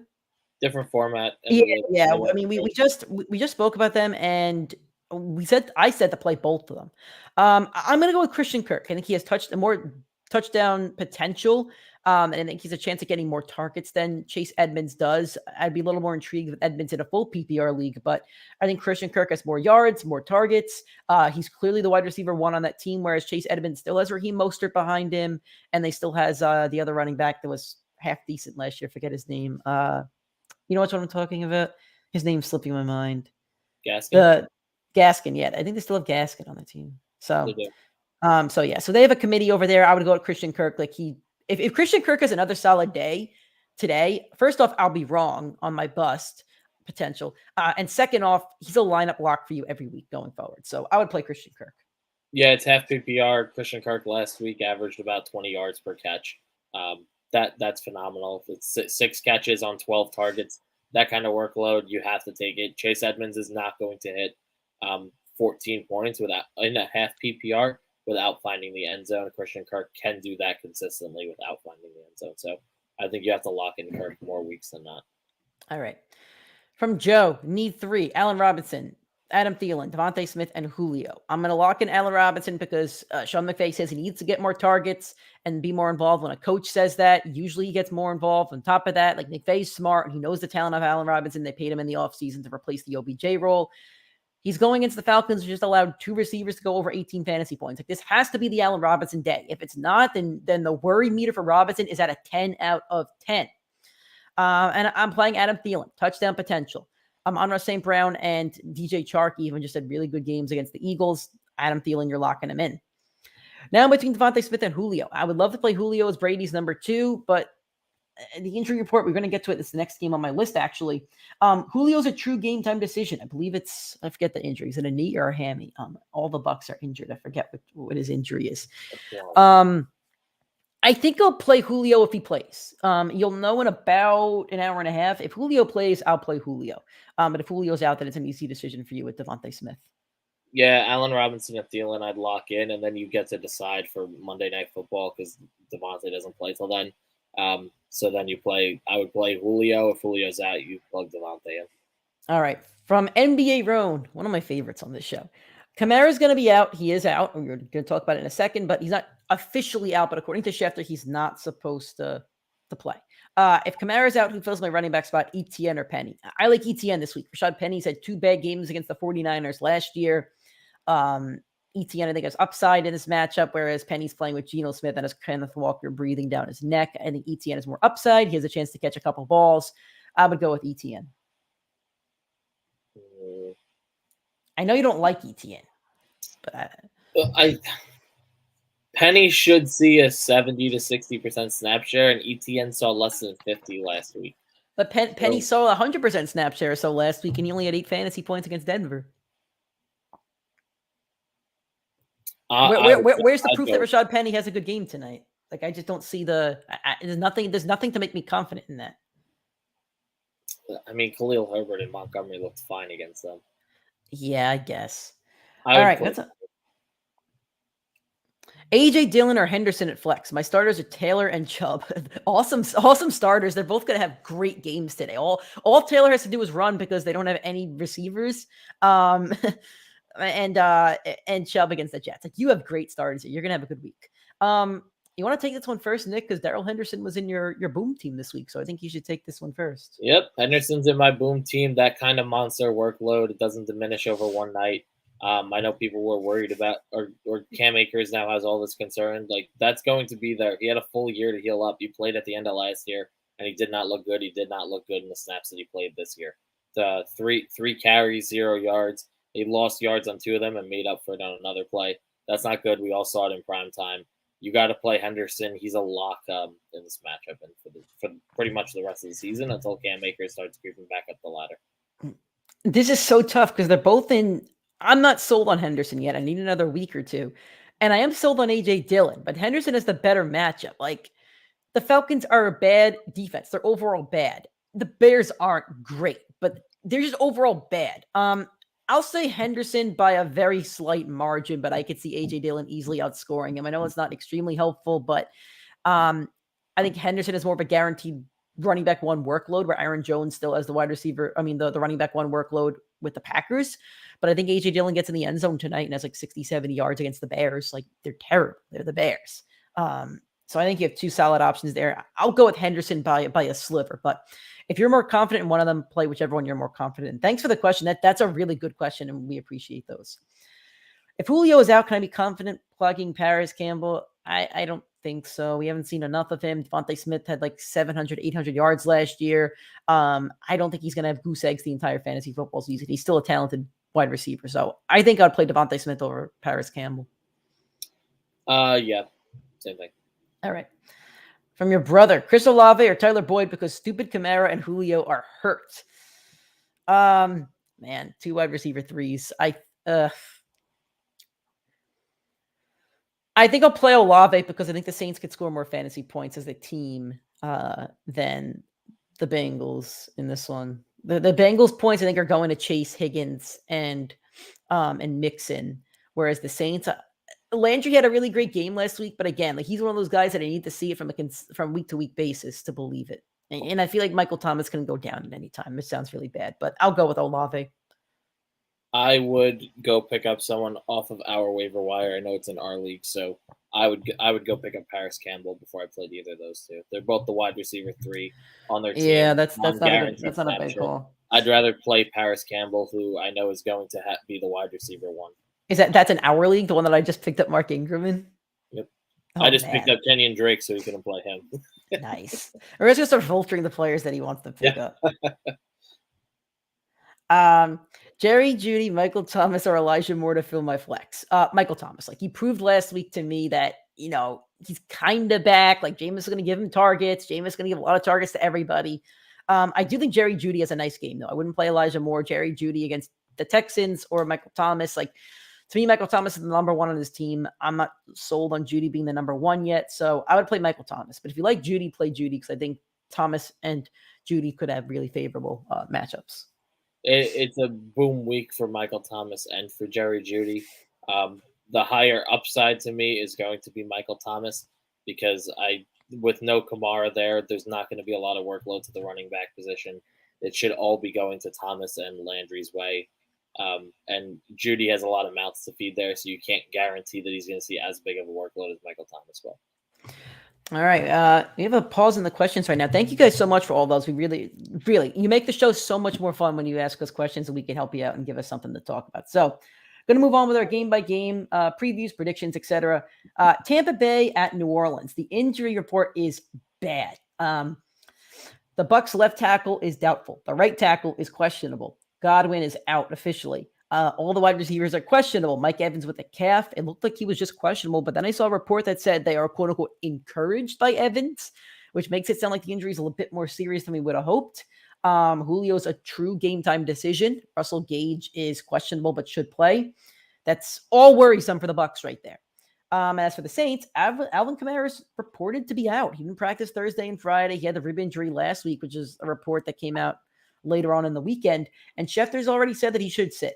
Different format. Yeah. I mean, we just spoke about them, and I said to play both of them. I'm going to go with Christian Kirk. I think he has more touchdown potential. And I think he's a chance of getting more targets than Chase Edmonds does. I'd be a little more intrigued with Edmonds in a full PPR league, but I think Christian Kirk has more yards, more targets. He's clearly the wide receiver 1 on that team, whereas Chase Edmonds still has Raheem Mostert behind him, and they still has the other running back that was half decent last year. I forget his name. You know what I'm talking about? His name's slipping my mind. Gaskin. Gaskin, yeah. I think they still have Gaskin on the team. So they have a committee over there. I would go with Christian Kirk. Like, if Christian Kirk has another solid day today, first off, I'll be wrong on my bust potential. And second off, he's a lineup lock for you every week going forward. So I would play Christian Kirk. Yeah, it's half PPR. Christian Kirk last week averaged about 20 yards per catch. That's phenomenal. It's 6 catches on 12 targets. That kind of workload, you have to take it. Chase Edmonds is not going to hit 14 points in a half PPR without finding the end zone. Christian Kirk can do that consistently without finding the end zone. So I think you have to lock in Kirk more weeks than not. All right. From Joe, need 3. Allen Robinson, Adam Thielen, Devontae Smith, and Julio. I'm going to lock in Allen Robinson because Sean McVay says he needs to get more targets and be more involved. When a coach says that, usually he gets more involved. On top of that, like, McVay's smart, and he knows the talent of Allen Robinson. They paid him in the offseason to replace the OBJ role. He's going against the Falcons, who just allowed 2 receivers to go over 18 fantasy points. Like, this has to be the Allen Robinson day. If it's not, then the worry meter for Robinson is at a 10 out of 10. And I'm playing Adam Thielen, touchdown potential. I'm on St. Brown, and DJ Chark even just had really good games against the Eagles. Adam Thielen, you're locking him in. Now between Devontae Smith and Julio. I would love to play Julio as Brady's number 2, but the injury report, we're going to get to it. It's the next game on my list, actually. Julio's a true game time decision. I believe I forget the injury. Is it a knee or a hammy? All the Bucs are injured. I forget what his injury is. I think I'll play Julio if he plays. You'll know in about an hour and a half. If Julio plays, I'll play Julio. But if Julio's out, then it's an easy decision for you with Devontae Smith. Yeah, Allen Robinson and Thielen I'd lock in, and then you get to decide for Monday Night Football because Devontae doesn't play till then. So then I would play Julio. If Julio's out, you plug Devontae in. All right. From NBA Roan, one of my favorites on this show. Kamara's going to be out. He is out. We're going to talk about it in a second, but he's not officially out. But according to Schefter, he's not supposed to play. If Kamara's out, who fills my running back spot, Etienne or Penny? I like Etienne this week. Rashad Penny's had 2 bad games against the 49ers last year. Etienne, I think, has upside in this matchup, whereas Penny's playing with Geno Smith and has Kenneth Walker breathing down his neck. I think Etienne has more upside. He has a chance to catch a couple balls. I would go with Etienne. I know you don't like Etienne, but Penny should see a 70 to 60% snap share, and Etienne saw less than 50 last week. But Penny saw 100% snap share or so last week, and he only had 8 fantasy points against Denver. Where's the proof that Rashad Penny has a good game tonight? Like, I just don't see there's nothing to make me confident in that. I mean, Khalil Herbert and Montgomery looked fine against them. Yeah, I guess. All right. AJ Dillon or Henderson at flex. My starters are Taylor and Chubb. awesome starters. They're both going to have great games today. All Taylor has to do is run because they don't have any receivers. And Chubb against the Jets. Like, you have great starters here. You're going to have a good week. You want to take this one first, Nick, because Daryl Henderson was in your boom team this week, so I think you should take this one first. Yep, Henderson's in my boom team. That kind of monster workload, it doesn't diminish over one night. I know people were worried about, or Cam Akers now has all this concern. Like, that's going to be there. He had a full year to heal up. He played at the end of last year, and he did not look good. He did not look good in the snaps that he played this year. The three carries, 0 yards. He lost yards on 2 of them and made up for it on another play. That's not good. We all saw it in prime time. You got to play Henderson. He's a lock in this matchup and for pretty much the rest of the season until Cam Akers starts creeping back up the ladder. This is so tough because they're both in. I'm not sold on Henderson yet. I need another week or two. And I am sold on AJ Dillon, but Henderson is the better matchup. Like, the Falcons are a bad defense. They're overall bad. The Bears aren't great, but they're just overall bad. I'll say Henderson by a very slight margin, but I could see AJ Dillon easily outscoring him. I know it's not extremely helpful, but I think Henderson is more of a guaranteed running back one workload, where Aaron Jones still has the wide receiver. I mean, the running back one workload with the Packers. But I think AJ Dillon gets in the end zone tonight and has like 60, 70 yards against the Bears. Like, they're terrible. They're the Bears. So I think you have 2 solid options there. I'll go with Henderson by a sliver, but if you're more confident in one of them, play whichever one you're more confident in. Thanks for the question. That's a really good question, and we appreciate those. If Julio is out, can I be confident plugging Paris Campbell? I don't think so. We haven't seen enough of him. Devontae Smith had like 700, 800 yards last year. I don't think he's going to have goose eggs the entire fantasy football season. He's still a talented wide receiver. So I think I'd play Devontae Smith over Paris Campbell. Yeah, same thing. All right. From your brother, Chris Olave or Tyler Boyd, because stupid Kamara and Julio are hurt. Man, 2 wide receiver 3s. I think I'll play Olave because I think the Saints could score more fantasy points as a team than the Bengals in this one. The Bengals points I think are going to Chase, Higgins, and Mixon, whereas the Saints. Landry had a really great game last week, but again, like, he's one of those guys that I need to see it from week to week basis to believe it. And I feel like Michael Thomas can go down at any time. It sounds really bad, but I'll go with Olave. I would go pick up someone off of our waiver wire. I know it's in our league, so I would go pick up Paris Campbell before I played either of those 2. They're both the wide receiver 3 on their team. Yeah, that's not a bad call. I'd rather play Paris Campbell, who I know is going to be the wide receiver 1. That's an hour league, the one that I just picked up Mark Ingram in? Yep. I just picked up Kenyon Drake so he can play him. Nice. Or just start filtering the players that he wants to pick up. Jerry Jeudy, Michael Thomas, or Elijah Moore to fill my flex. Michael Thomas. Like, he proved last week to me that, he's kind of back. Like, Jameis is going to give him targets. Jameis is going to give a lot of targets to everybody. I do think Jerry Jeudy has a nice game, though. I wouldn't play Elijah Moore, Jerry Jeudy against the Texans, or Michael Thomas. Like, to me, Michael Thomas is the number 1 on his team. I'm not sold on Jeudy being the number 1 yet, so I would play Michael Thomas. But if you like Jeudy, play Jeudy, because I think Thomas and Jeudy could have really favorable matchups. It's a boom week for Michael Thomas and for Jerry Jeudy. The higher upside to me is going to be Michael Thomas, because with no Kamara there's not going to be a lot of workload to the running back position. It should all be going to Thomas and Landry's way. And Jeudy has a lot of mouths to feed there, so you can't guarantee that he's going to see as big of a workload as Michael Thomas will. All right. We have a pause in the questions right now. Thank you guys so much for all those. We really, you make the show so much more fun when you ask us questions and we can help you out and give us something to talk about. So going to move on with our game-by-game previews, predictions, etc. Tampa Bay at New Orleans. The injury report is bad. The Bucs left tackle is doubtful. The right tackle is questionable. Godwin is out officially. All the wide receivers are questionable. Mike Evans with a calf. It looked like he was just questionable, but then I saw a report that said they are, quote unquote, encouraged by Evans, which makes it sound like the injury is a little bit more serious than we would have hoped. Julio's a true game time decision. Russell Gage is questionable, but should play. That's all worrisome for the Bucs right there. As for the Saints, Alvin Kamara is reported to be out. He didn't practice Thursday and Friday. He had the rib injury last week, which is a report that came out later on in the weekend. And Schefter's already said that he should sit.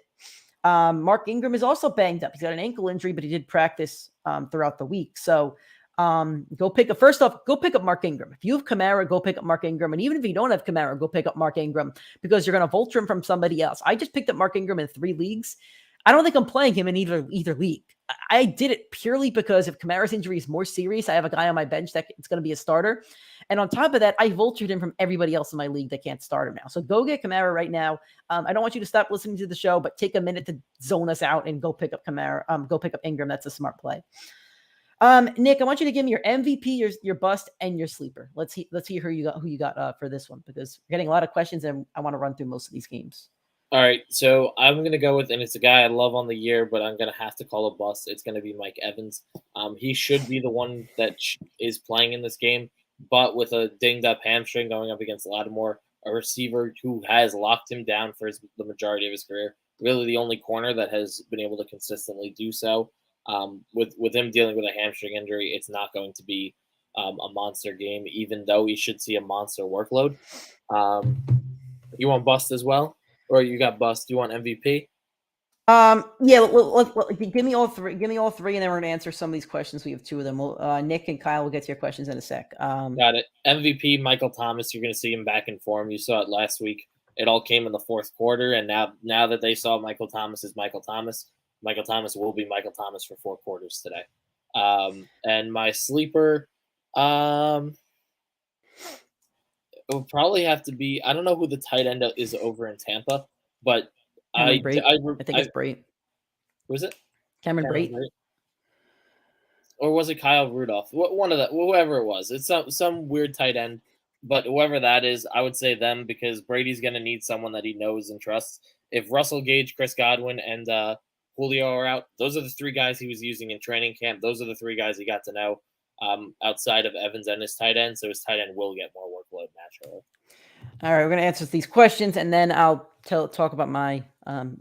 Mark Ingram is also banged up. He's got an ankle injury, but he did practice throughout the week. So go pick up Mark Ingram. If you have Kamara, go pick up Mark Ingram. And even if you don't have Kamara, go pick up Mark Ingram because you're going to vulture him from somebody else. I just picked up Mark Ingram in 3 leagues. I don't think I'm playing him in either league. I did it purely because if Kamara's injury is more serious, I have a guy on my bench that it's going to be a starter. And on top of that, I vultured him from everybody else in my league that can't start him now. So go get Kamara right now. I don't want you to stop listening to the show, but take a minute to zone us out and go pick up Kamara. Go pick up Ingram. That's a smart play. Nick, I want you to give me your MVP, your bust, and your sleeper. Let's hear who you got for this one because we're getting a lot of questions and I want to run through most of these games. All right, so I'm going to go with, and it's a guy I love on the year, but I'm going to have to call a bust. It's going to be Mike Evans. He should be the one that is playing in this game, but with a dinged-up hamstring going up against Lattimore, a receiver who has locked him down for the majority of his career, really the only corner that has been able to consistently do so. With him dealing with a hamstring injury, it's not going to be a monster game, even though he should see a monster workload. You want bust as well? Or you got bust? You want MVP? Yeah. Give me all three. Give me all three, and then we're gonna answer some of these questions. We have 2 of them. Nick and Kyle will get to your questions in a sec. Got it. MVP Michael Thomas. You're gonna see him back in form. You saw it last week. It all came in the 4th quarter, and now that they saw Michael Thomas is Michael Thomas, Michael Thomas will be Michael Thomas for 4 quarters today. And my sleeper, it would probably have to be, I don't know who the tight end is over in Tampa, but I think it's Brate. Was it? Cameron Brate? Or was it Kyle Rudolph? One of the, whoever it was. It's some weird tight end, but whoever that is, I would say them because Brady's going to need someone that he knows and trusts. If Russell Gage, Chris Godwin, and Julio are out, those are the 3 guys he was using in training camp. Those are the 3 guys he got to know. Outside of Evans and his tight end, so his tight end will get more workload naturally. All right, we're going to answer these questions, and then I'll talk about my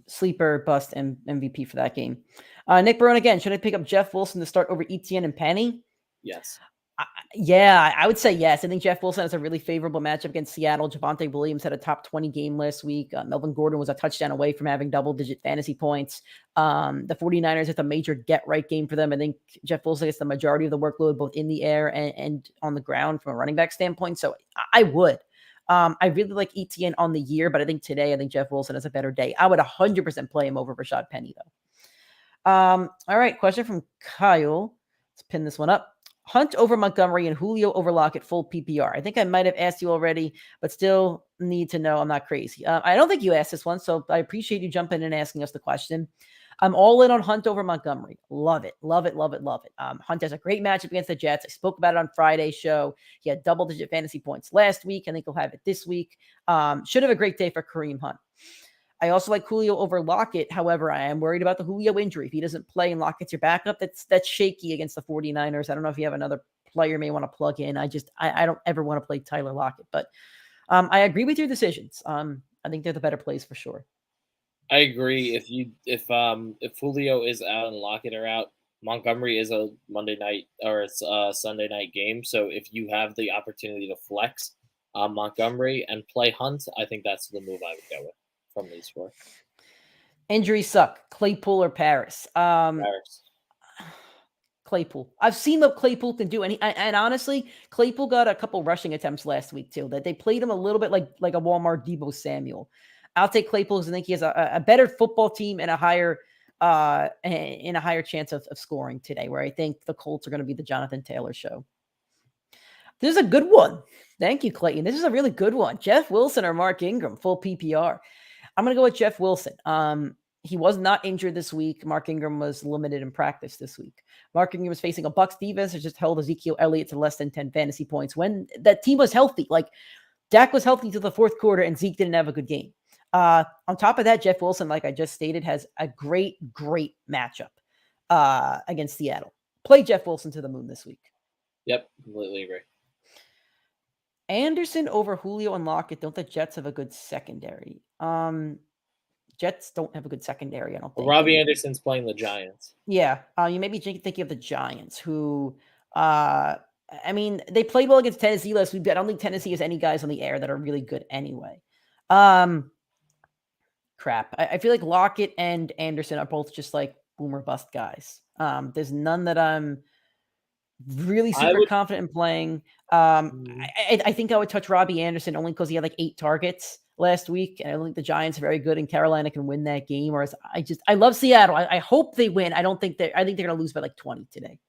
sleeper, bust, and MVP for that game. Nick Barone again, should I pick up Jeff Wilson to start over Etienne and Penny? Yes. I would say yes. I think Jeff Wilson has a really favorable matchup against Seattle. Javonte Williams had a top 20 game last week. Melvin Gordon was a touchdown away from having double-digit fantasy points. The 49ers, it's a major get-right game for them. I think Jeff Wilson gets the majority of the workload both in the air and on the ground from a running back standpoint. So I would. I really like Etienne on the year, but I think Jeff Wilson has a better day. I would 100% play him over Rashad Penny, though. All right, question from Kyle. Let's pin this one up. Hunt over Montgomery and Julio over Lockett, full PPR. I think I might have asked you already, but still need to know I'm not crazy. I don't think you asked this one, so I appreciate you jumping in and asking us the question. I'm all in on Hunt over Montgomery. Love it, love it, love it, love it. Hunt has a great matchup against the Jets. I spoke about it on Friday's show. He had double-digit fantasy points last week. I think he'll have it this week. Should have a great day for Kareem Hunt. I also like Julio over Lockett. However, I am worried about the Julio injury. If he doesn't play and Lockett's your backup, that's shaky against the 49ers. I don't know if you have another player you may want to plug in. I don't ever want to play Tyler Lockett, but I agree with your decisions. I think they're the better plays for sure. I agree. If Julio is out and Lockett are out, Montgomery is a Monday night or it's a Sunday night game. So if you have the opportunity to flex Montgomery and play Hunt, I think that's the move I would go with from these 4. Injuries suck. Claypool or Paris? Paris. Claypool. I've seen what Claypool can do, and honestly, Claypool got a couple rushing attempts last week too. That they played him a little bit like a Walmart Deebo Samuel. I'll take Claypool because I think he has a better football team and a higher chance of scoring today. Where I think the Colts are going to be the Jonathan Taylor show. This is a good one. Thank you, Clayton. This is a really good one. Jeff Wilson or Mark Ingram, full PPR. I'm going to go with Jeff Wilson. He was not injured this week. Mark Ingram was limited in practice this week. Mark Ingram was facing a Bucs defense that just held Ezekiel Elliott to less than 10 fantasy points when that team was healthy. Like Dak was healthy to the 4th quarter and Zeke didn't have a good game. On top of that, Jeff Wilson, like I just stated, has a great matchup against Seattle. Play Jeff Wilson to the moon this week. Yep, completely agree. Anderson over Julio and Lockett. Don't the Jets have a good secondary? Jets don't have a good secondary, I don't think. Well, Robbie Anderson's playing the Giants. Yeah. You maybe thinking of the Giants, who, they played well against Tennessee last week, but I don't think Tennessee has any guys on the air that are really good anyway. crap. I feel like Lockett and Anderson are both just like boom or bust guys. There's none that I'm really super confident in playing. I think I would touch Robbie Anderson only because he had like 8 targets last week, and I don't think the Giants are very good, and Carolina can win that game. Whereas I love Seattle. I hope they win. I think they're going to lose by like 20 today.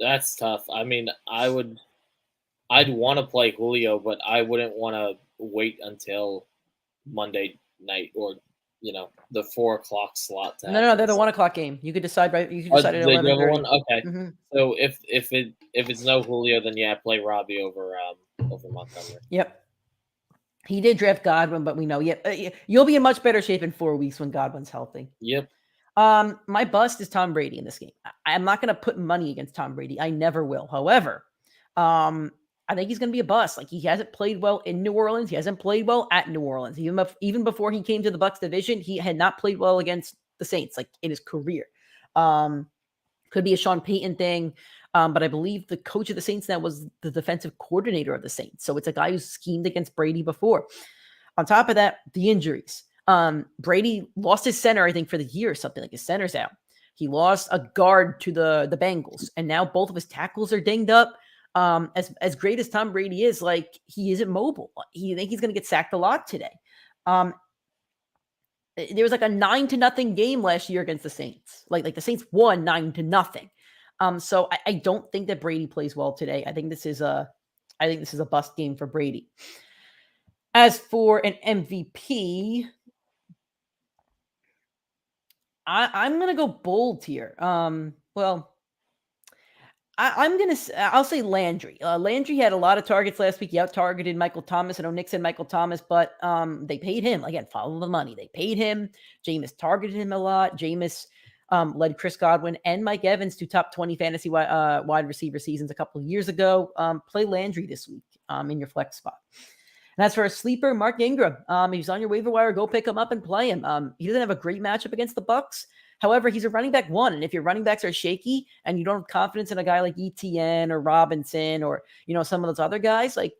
That's tough. I mean, I'd want to play Julio, but I wouldn't want to wait until Monday night or the 4:00 slot. No, they're the 1:00 game. You could decide You could decide at 11:30. Okay. Mm-hmm. So if it's no Julio, then play Robbie over Montgomery. Yep. He did draft Godwin, but we know you'll be in much better shape in 4 weeks when Godwin's healthy. Yep. My bust is Tom Brady in this game. I'm not going to put money against Tom Brady. I never will. However, I think he's going to be a bust. Like, he hasn't played well in New Orleans. He hasn't played well at New Orleans. Even before he came to the Bucs division, he had not played well against the Saints, like, in his career. Could be a Sean Payton thing. But I believe the coach of the Saints now was the defensive coordinator of the Saints. So it's a guy who's schemed against Brady before. On top of that, the injuries. Brady lost his center, I think, for the year or something. Like, his center's out. He lost a guard to the Bengals, and now both of his tackles are dinged up. As great as Tom Brady is, like, he isn't mobile. I think he's going to get sacked a lot today. There was like a 9-0 game last year against the Saints. Like the Saints won 9-0. So I don't think that Brady plays well today. I think this is a bust game for Brady. As for an MVP, I'm going to go bold here. I'll say Landry. Landry had a lot of targets last week. He out-targeted Michael Thomas. I know Nick said Michael Thomas, but they paid him. Again, follow the money. They paid him. Jameis targeted him a lot. Jameis led Chris Godwin and Mike Evans to top 20 fantasy wide receiver seasons a couple of years ago. Play Landry this week in your flex spot. And as for a sleeper, Mark Ingram, he's on your waiver wire. Go pick him up and play him. He doesn't have a great matchup against the Bucs. However, he's a running back 1. And if your running backs are shaky and you don't have confidence in a guy like ETN or Robinson or, some of those other guys, like,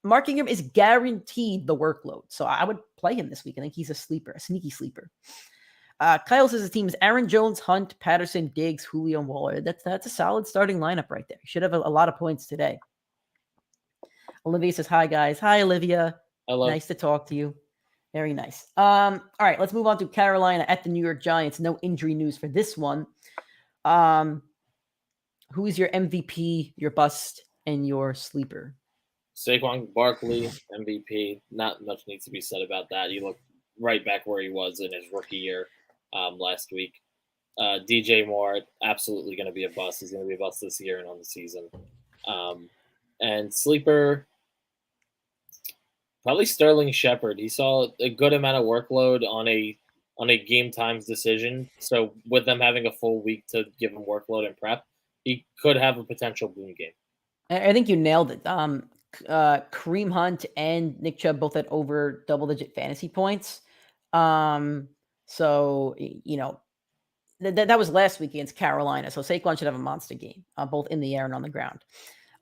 Mark Ingram is guaranteed the workload. So I would play him this week. I think he's a sleeper, a sneaky sleeper. Kyle says his team is Aaron Jones, Hunt, Patterson, Diggs, Julio, and Waller. That's a solid starting lineup right there. Should have a lot of points today. Olivia says, hi, guys. Hi, Olivia. Hello. Nice to talk to you. Very nice. All right, let's move on to Carolina at the New York Giants. No injury news for this one. Who is your MVP, your bust, and your sleeper? Saquon Barkley, MVP. Not much needs to be said about that. He looked right back where he was in his rookie year last week. DJ Moore, absolutely going to be a bust. He's going to be a bust this year and on the season. And sleeper, probably Sterling Shepard. He saw a good amount of workload on a game times decision. So with them having a full week to give him workload and prep, he could have a potential boom game. I think you nailed it. Kareem Hunt and Nick Chubb both had over double-digit fantasy points. So, that was last week against Carolina. So Saquon should have a monster game, both in the air and on the ground.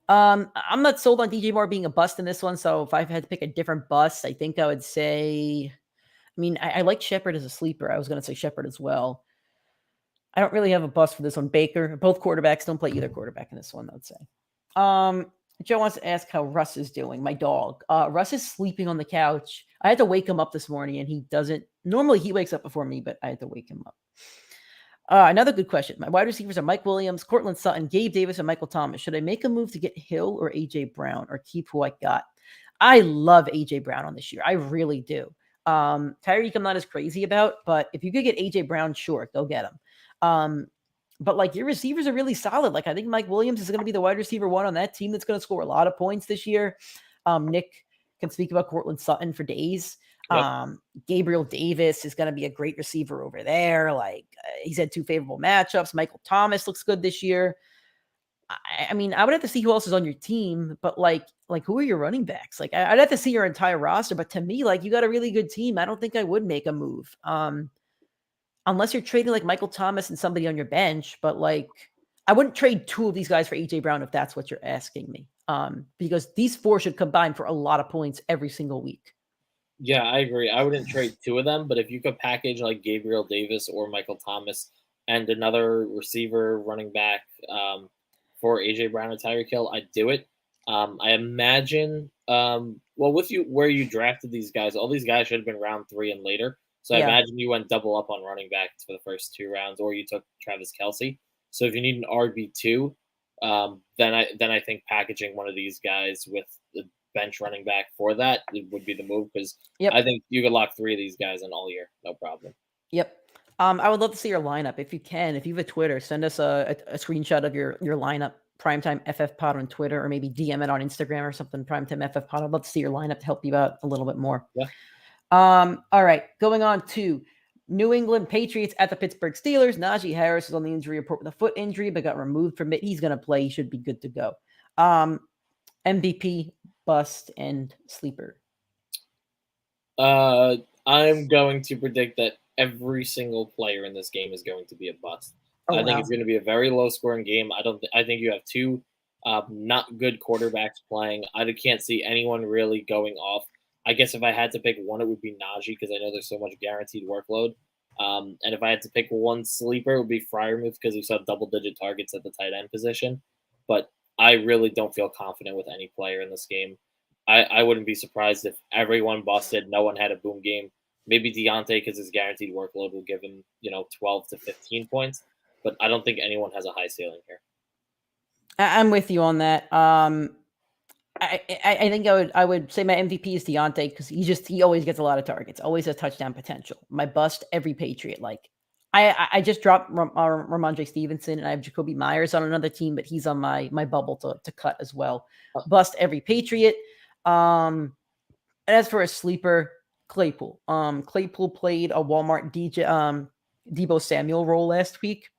I'm not sold on DJ Moore being a bust in this one. So if I had to pick a different bust, I think I would say, I like Shepard as a sleeper. I was going to say Shepard as well. I don't really have a bust for this one. Baker, both quarterbacks, don't play either quarterback in this one, I would say. Joe wants to ask how Russ is doing, my dog. Russ is sleeping on the couch. I had to wake him up this morning, and he doesn't. Normally, he wakes up before me, but I had to wake him up. Another good question. My wide receivers are Mike Williams, Cortland Sutton, Gabe Davis, and Michael Thomas. Should I make a move to get Hill or A.J. Brown or keep who I got? I love A.J. Brown on this year. I really do. Tyreek, I'm not as crazy about, but if you could get A.J. Brown, sure, go get him. But like your receivers are really solid. Like I think Mike Williams is going to be the wide receiver 1 on that team that's going to score a lot of points this year. Nick can speak about Cortland Sutton for days. Yep. Gabriel Davis is going to be a great receiver over there. Like he's had 2 favorable matchups. Michael Thomas looks good this year. I would have to see who else is on your team, but like who are your running backs? Like I'd have to see your entire roster. But to me, like you got a really good team. I don't think I would make a move. Unless you're trading like Michael Thomas and somebody on your bench, but like I wouldn't trade 2 of these guys for A.J. Brown if that's what you're asking me. Because these 4 should combine for a lot of points every single week. Yeah, I agree. I wouldn't trade two of them, but if you could package like Gabriel Davis or Michael Thomas and another receiver, running back for AJ Brown or Tyreek Hill, I'd do it. I imagine, well, with you where you drafted these guys, all these guys should have been round 3 and later. So I Yeah. imagine you went double up on running backs for the first 2 rounds, or you took Travis Kelce. So if you need an RB2, then I think packaging one of these guys with the bench running back for that would be the move, because Yep. I think you could lock 3 of these guys in all year, no problem. Yep. I would love to see your lineup if you can. If you have a Twitter, send us a screenshot of your lineup. Primetime FF Pod on Twitter, or maybe DM it on Instagram or something. Primetime FF Pod. I'd love to see your lineup to help you out a little bit more. Yeah. All right. Going on to New England Patriots at the Pittsburgh Steelers. Najee Harris is on the injury report with a foot injury, but got removed from it. He's going to play. He should be good to go. MVP, bust, and sleeper. I'm going to predict that every single player in this game is going to be a bust. Oh, I think wow. it's going to be a very low-scoring game. I think you have two not good quarterbacks playing. I can't see anyone really going off. I guess if I had to pick one, it would be Najee, because I know there's so much guaranteed workload. And if I had to pick one sleeper, it would be Freiermuth, because he saw double-digit targets at the tight end position. But I really don't feel confident with any player in this game. I wouldn't be surprised if everyone busted, no one had a boom game. Maybe Deontay, because his guaranteed workload will give him, 12 to 15 points. But I don't think anyone has a high ceiling here. I'm with you on that. I think I would say my MVP is Deontay, because he always gets a lot of targets, always has touchdown potential. My bust, every Patriot. Like I just dropped Ramondre Stevenson, and I have Jacoby Myers on another team, but he's on my bubble to cut as well. Bust, every Patriot. And as for a sleeper, Claypool. Claypool played a Walmart Deebo Samuel role last week.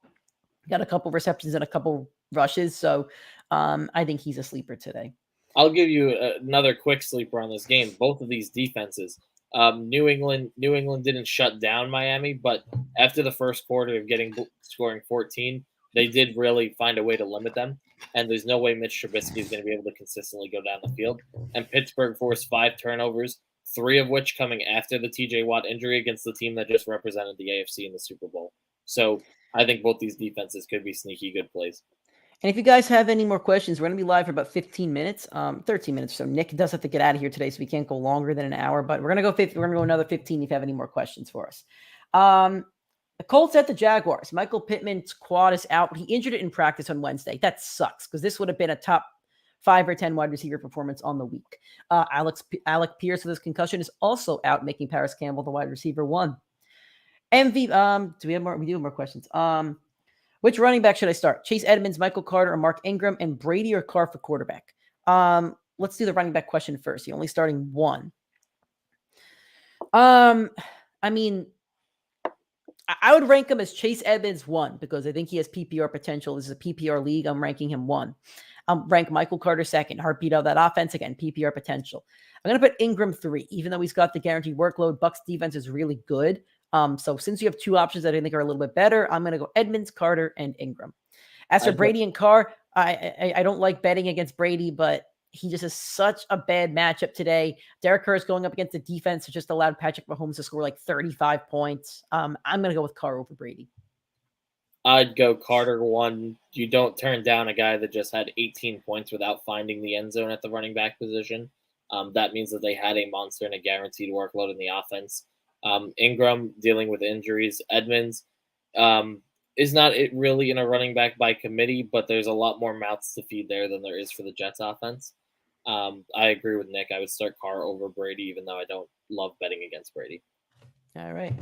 Got a couple receptions and a couple rushes, so I think he's a sleeper today. I'll give you another quick sleeper on this game. Both of these defenses. New England didn't shut down Miami, but after the first quarter of scoring 14, they did really find a way to limit them. And there's no way Mitch Trubisky is going to be able to consistently go down the field. And Pittsburgh forced 5 turnovers, 3 of which coming after the TJ Watt injury against the team that just represented the AFC in the Super Bowl. So I think both these defenses could be sneaky good plays. And if you guys have any more questions, we're going to be live for about 15 minutes, 13 minutes. So Nick does have to get out of here today, so we can't go longer than an hour. But we're going to go 50. We're going to go another 15 if you have any more questions for us. The Colts at the Jaguars. Michael Pittman's quad is out. He injured it in practice on Wednesday. That sucks, because this would have been a top 5 or 10 wide receiver performance on the week. Alec Pierce with his concussion is also out, making Paris Campbell the wide receiver 1. Do we have more? We do have more questions. Which running back should I start? Chase Edmonds, Michael Carter, or Mark Ingram, and Brady or Carr for quarterback? Let's do the running back question first. You're only starting 1. I mean, I would rank him as Chase Edmonds 1, because I think he has PPR potential. This is a PPR league. I'm ranking him 1. Rank Michael Carter 2nd. Heartbeat of that offense. Again, PPR potential. I'm going to put Ingram 3, even though he's got the guaranteed workload. Bucs defense is really good. So since you have 2 options that I think are a little bit better, I'm going to go Edmonds, Carter, and Ingram. As for Brady and Carr, I don't like betting against Brady, but he just has such a bad matchup today. Derek Carr is going up against the defense that just allowed Patrick Mahomes to score like 35 points. I'm going to go with Carr over Brady. I'd go Carter 1. You don't turn down a guy that just had 18 points without finding the end zone at the running back position. That means that they had a monster and a guaranteed workload in the offense. Ingram dealing with injuries. Edmonds is not really in a running back by committee, but there's a lot more mouths to feed there than there is for the Jets offense. I agree with Nick. I would start Carr over Brady, even though I don't love betting against Brady. All right.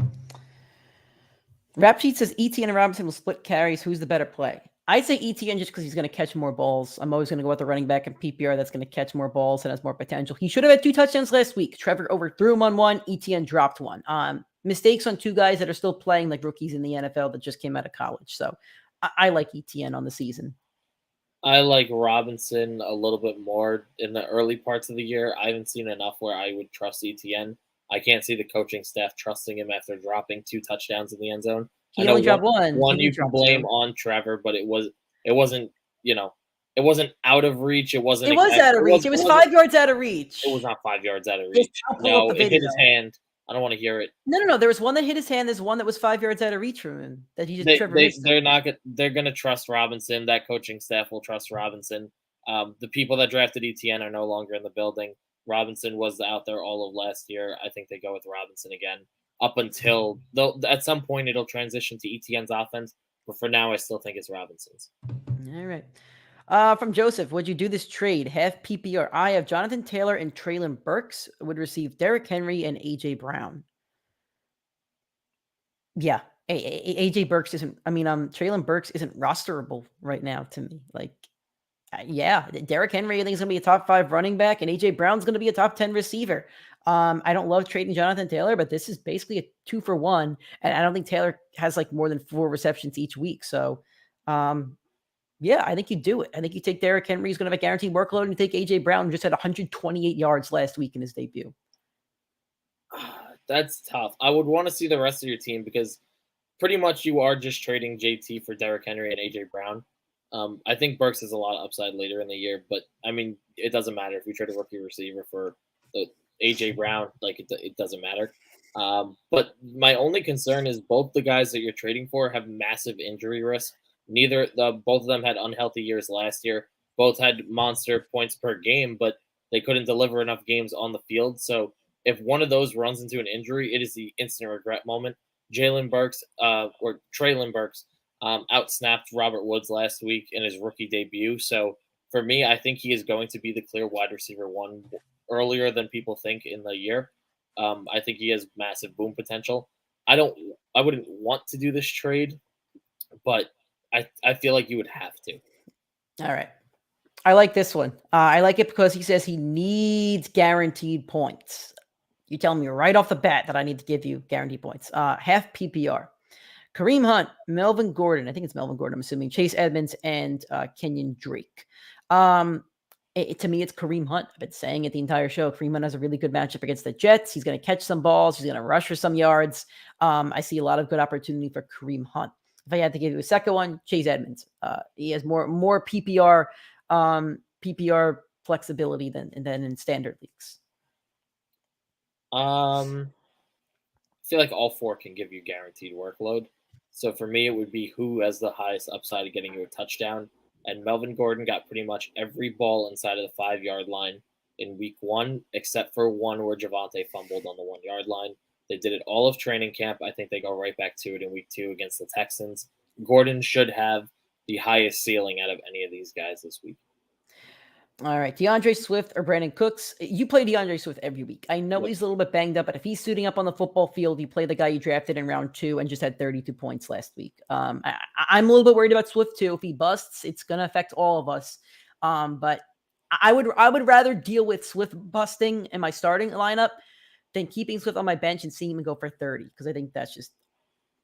Rap Sheet says Etienne and Robinson will split carries. Who's the better play? I'd say Etienne just because he's going to catch more balls. I'm always going to go with the running back in PPR that's going to catch more balls and has more potential. He should have had 2 touchdowns last week. Trevor overthrew him on 1. Etienne dropped 1. Mistakes on 2 guys that are still playing like rookies in the NFL that just came out of college. So I like Etienne on the season. I like Robinson a little bit more in the early parts of the year. I haven't seen enough where I would trust Etienne. I can't see the coaching staff trusting him after dropping 2 touchdowns in the end zone. He only dropped 1. One you can blame on Trevor, but it wasn't, It wasn't out of reach. It wasn't. It was out of reach. It was 5 yards out of reach. It was not 5 yards out of reach. No, it hit his hand. I don't want to hear it. No. There was one that hit his hand. There's one that was 5 yards out of reach from him that he just They're going to trust Robinson. That coaching staff will trust Robinson. The people that drafted ETN are no longer in the building. Robinson was out there all of last year. I think they go with Robinson again up until at some point it'll transition to ETN's offense. But for now, I still think it's Robinson's. All right. From Joseph, would you do this trade? Half PPR. I have Jonathan Taylor and Treylon Burks would receive Derrick Henry and AJ Brown. Yeah. AJ Burks Treylon Burks isn't rosterable right now to me. Like, yeah, Derrick Henry, I think, is going to be a top 5 running back, and AJ Brown's going to be a top 10 receiver. I don't love trading Jonathan Taylor, but this is basically a 2-for-1, and I don't think Taylor has like more than 4 receptions each week. So, yeah, I think you do it. I think you take Derrick Henry, who's going to have a guaranteed workload, and you take AJ Brown, who just had 128 yards last week in his debut. That's tough. I would want to see the rest of your team because pretty much you are just trading JT for Derrick Henry and AJ Brown. I think Burks has a lot of upside later in the year, but I mean, it doesn't matter if you trade a rookie receiver for AJ Brown. Like it doesn't matter. But my only concern is both the guys that you're trading for have massive injury risk. Both of them had unhealthy years last year. Both had monster points per game, but they couldn't deliver enough games on the field. So if one of those runs into an injury, it is the instant regret moment. Treylon Burks outsnapped Robert Woods last week in his rookie debut. So for me, I think he is going to be the clear wide receiver 1 earlier than people think in the year. I think he has massive boom potential. I wouldn't want to do this trade, but I feel like you would have to. All right. I like this one. I like it because he says he needs guaranteed points. You tell me right off the bat that I need to give you guaranteed points. Half PPR. Kareem Hunt, Melvin Gordon. I think it's Melvin Gordon, I'm assuming. Chase Edmonds and Kenyon Drake. To me, it's Kareem Hunt. I've been saying it the entire show. Kareem Hunt has a really good matchup against the Jets. He's going to catch some balls. He's going to rush for some yards. I see a lot of good opportunity for Kareem Hunt. If I had to give you a second one, Chase Edmonds. He has more PPR flexibility than in standard leagues. I feel like all 4 can give you guaranteed workload. So for me, it would be who has the highest upside of getting you a touchdown. And Melvin Gordon got pretty much every ball inside of the 5-yard line in week 1, except for one where Javonte fumbled on the 1-yard line. They did it all of training camp. I think they go right back to it in week 2 against the Texans. Gordon should have the highest ceiling out of any of these guys this week. All right. Deandre Swift or Brandon Cooks. You play Deandre Swift every week. I know he's a little bit banged up, but if he's suiting up on the football field, you play the guy you drafted in round 2 and just had 32 points last week. I'm a little bit worried about Swift too. If he busts, it's going to affect all of us. But I would rather deal with Swift busting in my starting lineup than keeping Swift on my bench and seeing him go for 30, because I think that's just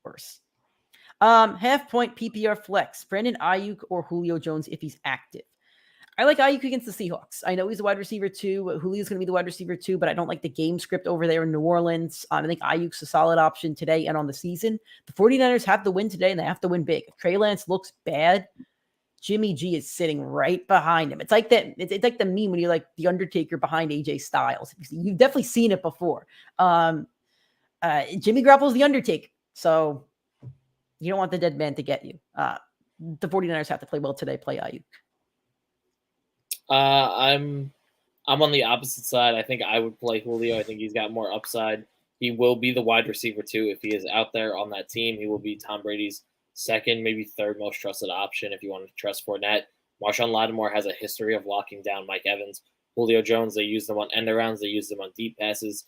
worse. Half point PPR flex. Brandon Ayuk or Julio Jones if he's active. I like Ayuk against the Seahawks. I know he's a wide receiver 2. Julio's going to be the wide receiver 2, but I don't like the game script over there in New Orleans. I think Ayuk's a solid option today and on the season. The 49ers have to win today, and they have to win big. If Trey Lance looks bad, Jimmy G is sitting right behind him. It's like that. It's like the meme when you're like the Undertaker behind AJ Styles. You've definitely seen it before. Jimmy Garoppolo's the Undertaker, so you don't want the dead man to get you. The 49ers have to play well today. Play Ayuk. I'm on the opposite side. I think I would play Julio. I think he's got more upside. He will be the wide receiver 2 if he is out there on that team. He will be Tom Brady's second, maybe third most trusted option if you want to trust Fournette. Marshawn Lattimore has a history of locking down Mike Evans. Julio Jones, they use them on end arounds. They use them on deep passes.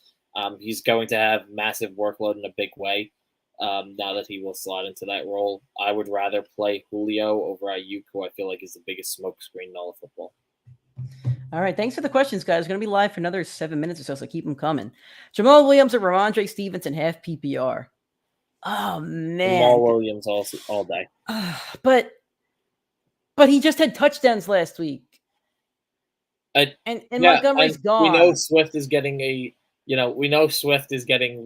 He's going to have massive workload in a big way now that he will slot into that role. I would rather play Julio over Ayuk, who I feel like is the biggest smokescreen in all of football. All right. Thanks for the questions, guys. We're going to be live for another 7 minutes or so keep them coming. Jamal Williams or Ramondre Stevenson, half PPR. Oh, man. Jamal Williams all day. But he just had touchdowns last week. And Montgomery's gone. We know Swift is getting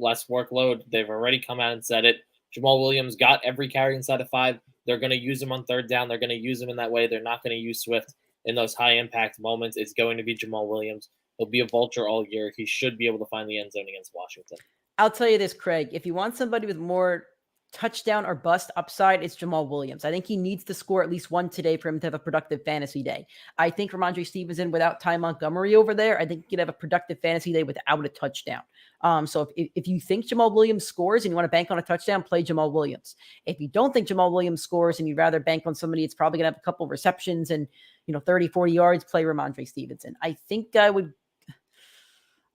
less workload. They've already come out and said it. Jamal Williams got every carry inside of 5. They're going to use him on third down. They're going to use him in that way. They're not going to use Swift in those high impact moments, it's going to be Jamal Williams. He'll be a vulture all year. He should be able to find the end zone against Washington. I'll tell you this, Craig. If you want somebody with more touchdown or bust upside, it's Jamal Williams. I think he needs to score at least one today for him to have a productive fantasy day. I think Ramondre Stevenson without Ty Montgomery over there, I think he could have a productive fantasy day without a touchdown. So if you think Jamal Williams scores and you want to bank on a touchdown, play Jamal Williams. If you don't think Jamal Williams scores and you'd rather bank on somebody that's probably going to have a couple of receptions and 30, 40 yards, play Ramondre Stevenson. I think I would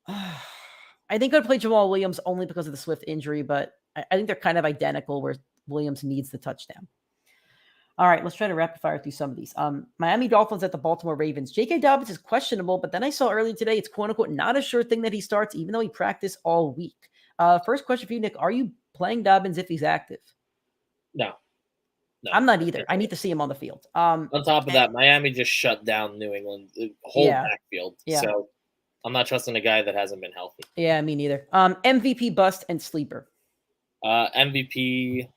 play Jamal Williams only because of the Swift injury, but I think they're kind of identical where Williams needs the touchdown. All right, let's try to rapid fire through some of these. Miami Dolphins at the Baltimore Ravens. J.K. Dobbins is questionable, but then I saw earlier today it's quote-unquote not a sure thing that he starts, even though he practiced all week. First question for you, Nick. Are you playing Dobbins if he's active? No. I'm not either. I need to see him on the field. On top of that, Miami just shut down New England, the whole backfield. Yeah. So I'm not trusting a guy that hasn't been healthy. Yeah, me neither. MVP bust and sleeper. MVP,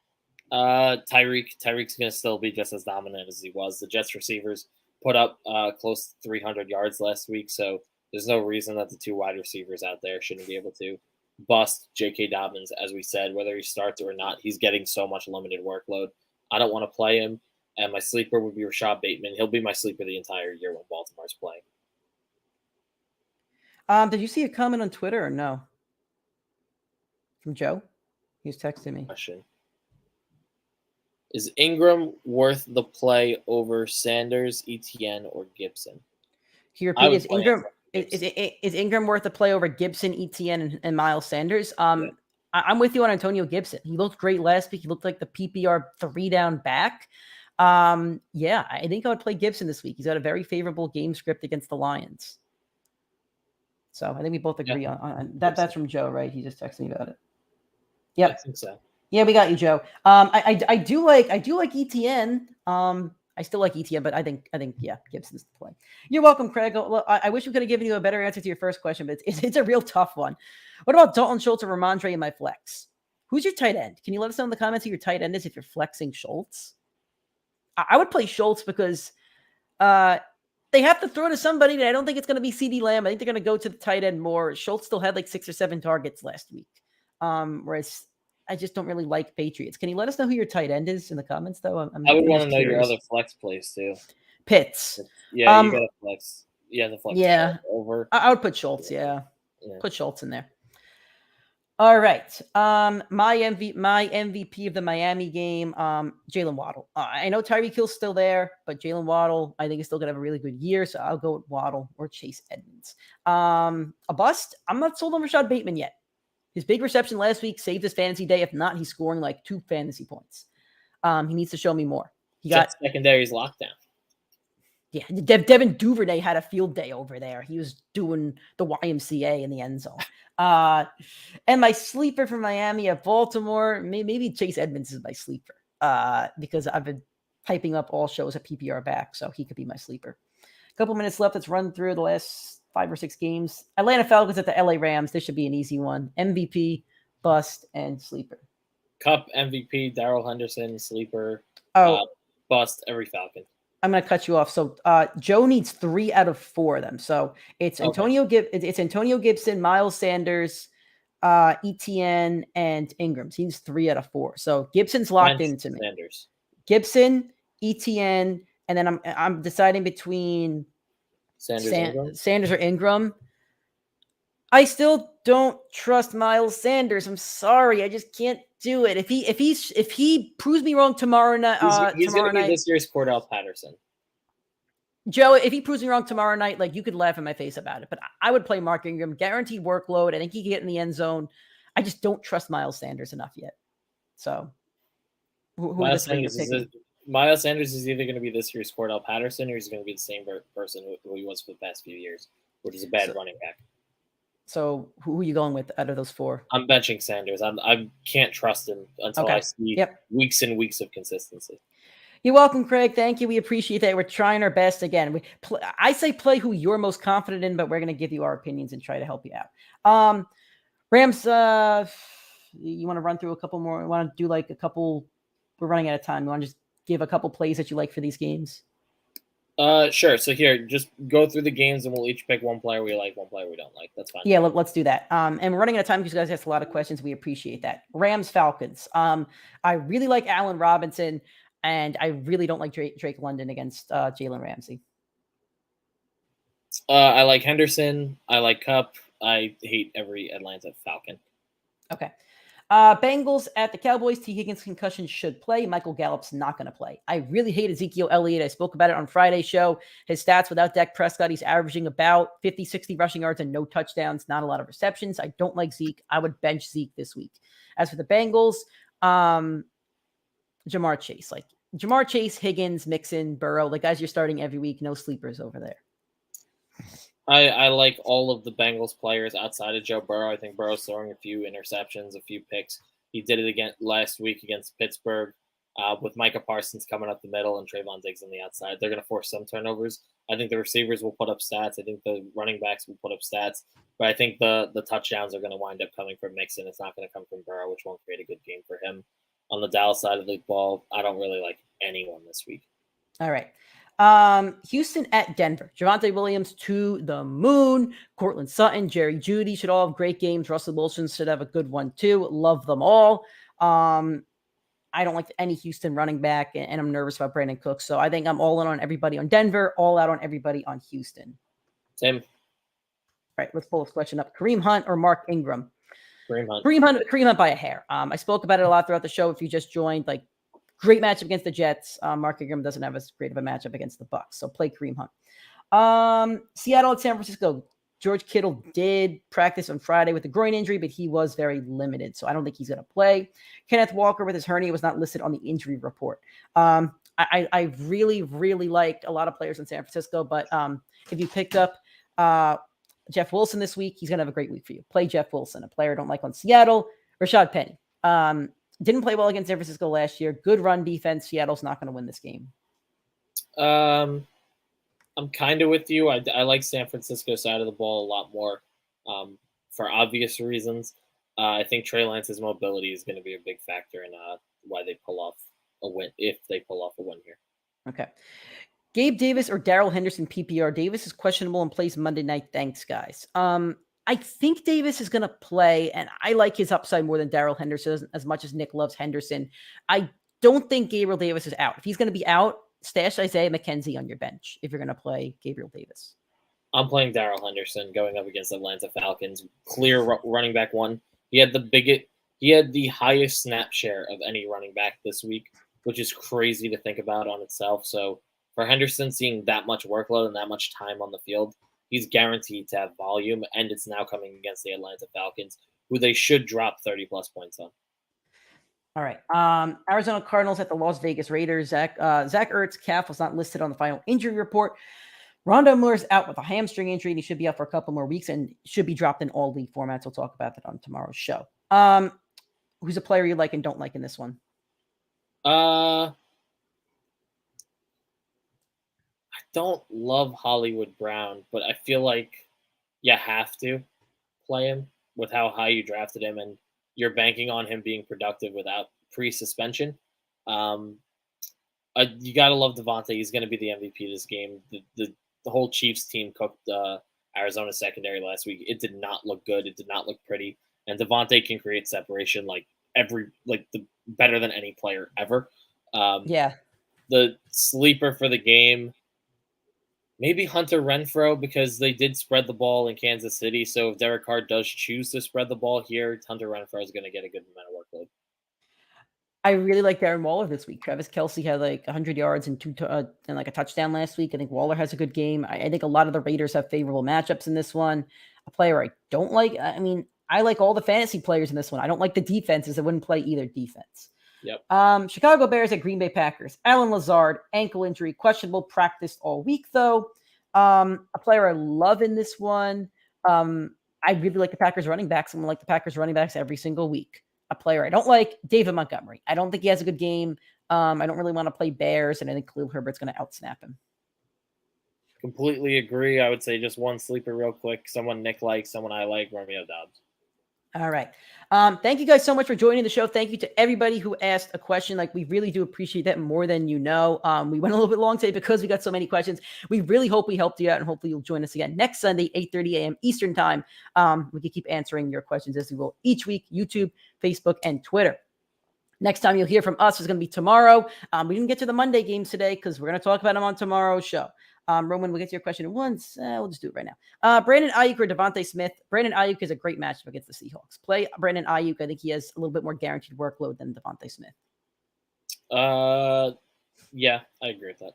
Tyreek's going to still be just as dominant as he was. The Jets receivers put up close to 300 yards last week, so there's no reason that the two wide receivers out there shouldn't be able to bust J.K. Dobbins. As we said, whether he starts or not, he's getting so much limited workload. I don't want to play him, and my sleeper would be Rashad Bateman. He'll be my sleeper the entire year when Baltimore's playing. Did you see a comment on Twitter or no? From Joe? He was texting me. Question. Is Ingram worth the play over Sanders, Etienne, or Gibson? Can you repeat? Is Ingram worth the play over Gibson, Etienne, and Miles Sanders? I'm with you on Antonio Gibson. He looked great last week. He looked like the PPR 3-down back. I think I would play Gibson this week. He's got a very favorable game script against the Lions. So I think we both agree on that. That's from Joe, right? He just texted me about it. Yep. I think so. Yeah, we got you, Joe. I do like Etienne. I still like Etienne, but I think Gibson's the play. You're welcome, Craig. I wish we could have given you a better answer to your first question, but it's a real tough one. What about Dalton Schultz or Ramondre in my flex? Who's your tight end? Can you let us know in the comments who your tight end is if you're flexing Schultz? I would play Schultz because they have to throw to somebody that I don't think it's going to be CeeDee Lamb. I think they're going to go to the tight end more. Schultz still had like 6 or 7 targets last week. Whereas I just don't really like Patriots. Can you let us know who your tight end is in the comments, though? I would want to know your other flex plays, too. Pitts. Yeah, you got to flex. Yeah, the flex. Yeah. Over. I would put Schultz, yeah. Put Schultz in there. All right. My MVP of the Miami game, Jalen Waddle. I know Tyreek Hill's still there, but Jalen Waddle, I think, is still going to have a really good year, so I'll go with Waddle or Chase Edmonds. A bust? I'm not sold on Rashad Bateman yet. His big reception last week saved his fantasy day. If not, he's scoring like 2 fantasy points. He needs to show me more. He got secondary's lockdown. Yeah, Devin Duvernay had a field day over there. He was doing the YMCA in the end zone. And my sleeper for Miami at Baltimore, maybe Chase Edmonds is my sleeper because I've been typing up all shows at PPR back, so he could be my sleeper. A couple minutes left. Let's run through the last 5 or 6 games. Atlanta Falcons at the LA Rams. This should be an easy one. MVP, bust, and sleeper. Cup MVP, Daryl Henderson, sleeper, bust, every Falcon. I'm going to cut you off. So Joe needs 3 out of 4 of them. So it's Antonio Gibson, Miles Sanders, Etienne, and Ingram. So he needs 3 out of 4. So Gibson's locked into me. Sanders. Gibson, Etienne, and then I'm deciding between Sanders or Ingram. I still don't trust Miles Sanders. I'm sorry, I just can't do it. If he proves me wrong tomorrow night, he's going to be this year's Cordell Patterson. Joe, if he proves me wrong tomorrow night, like you could laugh in my face about it, but I would play Mark Ingram, guaranteed workload. I think he can get in the end zone. I just don't trust Miles Sanders enough yet. So, Miles Sanders is either going to be this year's Cordell Patterson or he's going to be the same person who he was for the past few years, which is a bad running back. So who are you going with out of those 4? I'm benching Sanders. I can't trust him until I see weeks and weeks of consistency. You're welcome, Craig. Thank you. We appreciate that. We're trying our best. Again, I say play who you're most confident in, but we're going to give you our opinions and try to help you out. Rams, you want to run through a couple more? You want to do like a couple? We're running out of time. You want to just give a couple plays that you like for these games? Sure. So here, just go through the games, and we'll each pick one player we like, one player we don't like. That's fine. Yeah, let's do that. And we're running out of time because you guys asked a lot of questions. We appreciate that. Rams Falcons. I really like Allen Robinson, and I really don't like Drake London against Jalen Ramsey. I like Henderson. I like Cup. I hate every Atlanta Falcon. Okay. Bengals at the Cowboys. T. Higgins concussion should play. Michael Gallup's not going to play. I really hate Ezekiel Elliott. I spoke about it on Friday's show. His stats without Dak Prescott, he's averaging about 50, 60 rushing yards and no touchdowns, not a lot of receptions. I don't like Zeke. I would bench Zeke this week. As for the Bengals, Jamar Chase. Like Jamar Chase, Higgins, Mixon, Burrow, like guys you're starting every week. No sleepers over there. I like all of the Bengals players outside of Joe Burrow. I think Burrow's throwing a few interceptions, a few picks. He did it again last week against Pittsburgh with Micah Parsons coming up the middle and Trayvon Diggs on the outside. They're going to force some turnovers. I think the receivers will put up stats. I think the running backs will put up stats. But I think the touchdowns are going to wind up coming from Mixon. It's not going to come from Burrow, which won't create a good game for him. On the Dallas side of the ball, I don't really like anyone this week. All right. Houston at Denver. Javonte Williams to the moon. Cortland Sutton, Jerry Jeudy should all have great games. Russell Wilson should have a good one too. Love them all. I don't like any Houston running back, and I'm nervous about Brandon Cooks. So I think I'm all in on everybody on Denver, all out on everybody on Houston. Same. All right, let's pull this question up. Kareem Hunt or Mark Ingram? Kareem Hunt. Kareem Hunt by a hair. I spoke about it a lot throughout the show. If you just joined, like, great matchup against the Jets. Mark Ingram doesn't have as great of a matchup against the Bucs, so play Kareem Hunt. Seattle at San Francisco. George Kittle did practice on Friday with a groin injury, but he was very limited, so I don't think he's going to play. Kenneth Walker with his hernia was not listed on the injury report. I really, really liked a lot of players in San Francisco, but if you picked up Jeff Wilson this week, he's going to have a great week for you. Play Jeff Wilson, a player I don't like on Seattle. Rashad Penny. Didn't play well against San Francisco last year. Good run defense. Seattle's not going to win this game. I'm kind of with you. I like San Francisco side of the ball a lot more for obvious reasons. I think Trey Lance's mobility is going to be a big factor in why they pull off a win, if they pull off a win here. Okay. Gabe Davis or Daryl Henderson PPR. Davis is questionable and plays Monday night. Thanks, guys. I think Davis is going to play, and I like his upside more than Daryl Henderson as much as Nick loves Henderson. I don't think Gabriel Davis is out. If he's going to be out, stash Isaiah McKenzie on your bench if you're going to play Gabriel Davis. I'm playing Daryl Henderson going up against Atlanta Falcons. Clear running back one. He had the highest snap share of any running back this week, which is crazy to think about on itself. So for Henderson, seeing that much workload and that much time on the field, he's guaranteed to have volume, and it's now coming against the Atlanta Falcons, who they should drop 30-plus points on. All right. Arizona Cardinals at the Las Vegas Raiders. Zach Ertz calf was not listed on the final injury report. Rondale Moore's out with a hamstring injury, and he should be out for a couple more weeks and should be dropped in all league formats. We'll talk about that on tomorrow's show. Who's a player you like and don't like in this one? I don't love Hollywood Brown, but I feel like you have to play him with how high you drafted him, and you're banking on him being productive without pre-suspension. You got to love Devontae. He's going to be the MVP this game. The whole Chiefs team cooked Arizona secondary last week. It did not look good. It did not look pretty. And Devontae can create separation better than any player ever. Yeah. The sleeper for the game, maybe Hunter Renfrow, because they did spread the ball in Kansas City. So if Derek Carr does choose to spread the ball here, Hunter Renfrow is going to get a good amount of workload. I really like Darren Waller this week. Travis Kelce had like 100 yards and like a touchdown last week. I think Waller has a good game. I think a lot of the Raiders have favorable matchups in this one. A player I don't like. I mean, I like all the fantasy players in this one. I don't like the defenses. I wouldn't play either defense. Yep. Chicago Bears at Green Bay Packers. Alan Lazard, ankle injury, questionable, practiced all week though. A player I love in this one. I really like the Packers running backs. I'm going to like the Packers running backs every single week. A player I don't like, David Montgomery. I don't think he has a good game. I don't really want to play Bears, and I think Khalil Herbert's going to outsnap him. Completely agree. I would say just one sleeper real quick. Someone Nick likes, someone I like, Romeo Doubs. All right. Thank you guys so much for joining the show. Thank you to everybody who asked a question. Like, we really do appreciate that more than you know. We went a little bit long today because we got so many questions. We really hope we helped you out, and hopefully you'll join us again next Sunday, 8:30 a.m. Eastern time. We can keep answering your questions as we will each week, YouTube, Facebook, and Twitter. Next time you'll hear from us is going to be tomorrow. We didn't get to the Monday games today because we're going to talk about them on tomorrow's show. Roman, we'll get to your question at once. We'll just do it right now. Brandon Ayuk or Devontae Smith? Brandon Ayuk is a great matchup against the Seahawks. Play Brandon Ayuk. I think he has a little bit more guaranteed workload than Devontae Smith. Yeah, I agree with that.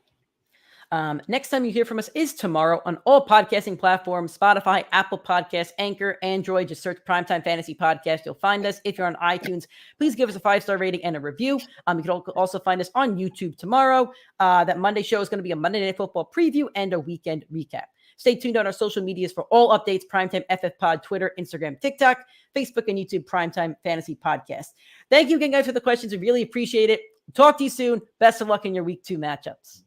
Next time you hear from us is tomorrow on all podcasting platforms, Spotify, Apple Podcasts, Anchor, Android. Just search Primetime Fantasy Podcast. You'll find us. If you're on iTunes, please give us a 5-star rating and a review. You can also find us on YouTube tomorrow. That Monday show is going to be a Monday Night Football preview and a weekend recap. Stay tuned on our social medias for all updates. PrimetimeFFPod, Twitter, Instagram, TikTok, Facebook, and YouTube, Primetime Fantasy Podcast. Thank you again, guys, for the questions. We really appreciate it. Talk to you soon. Best of luck in your week 2 matchups.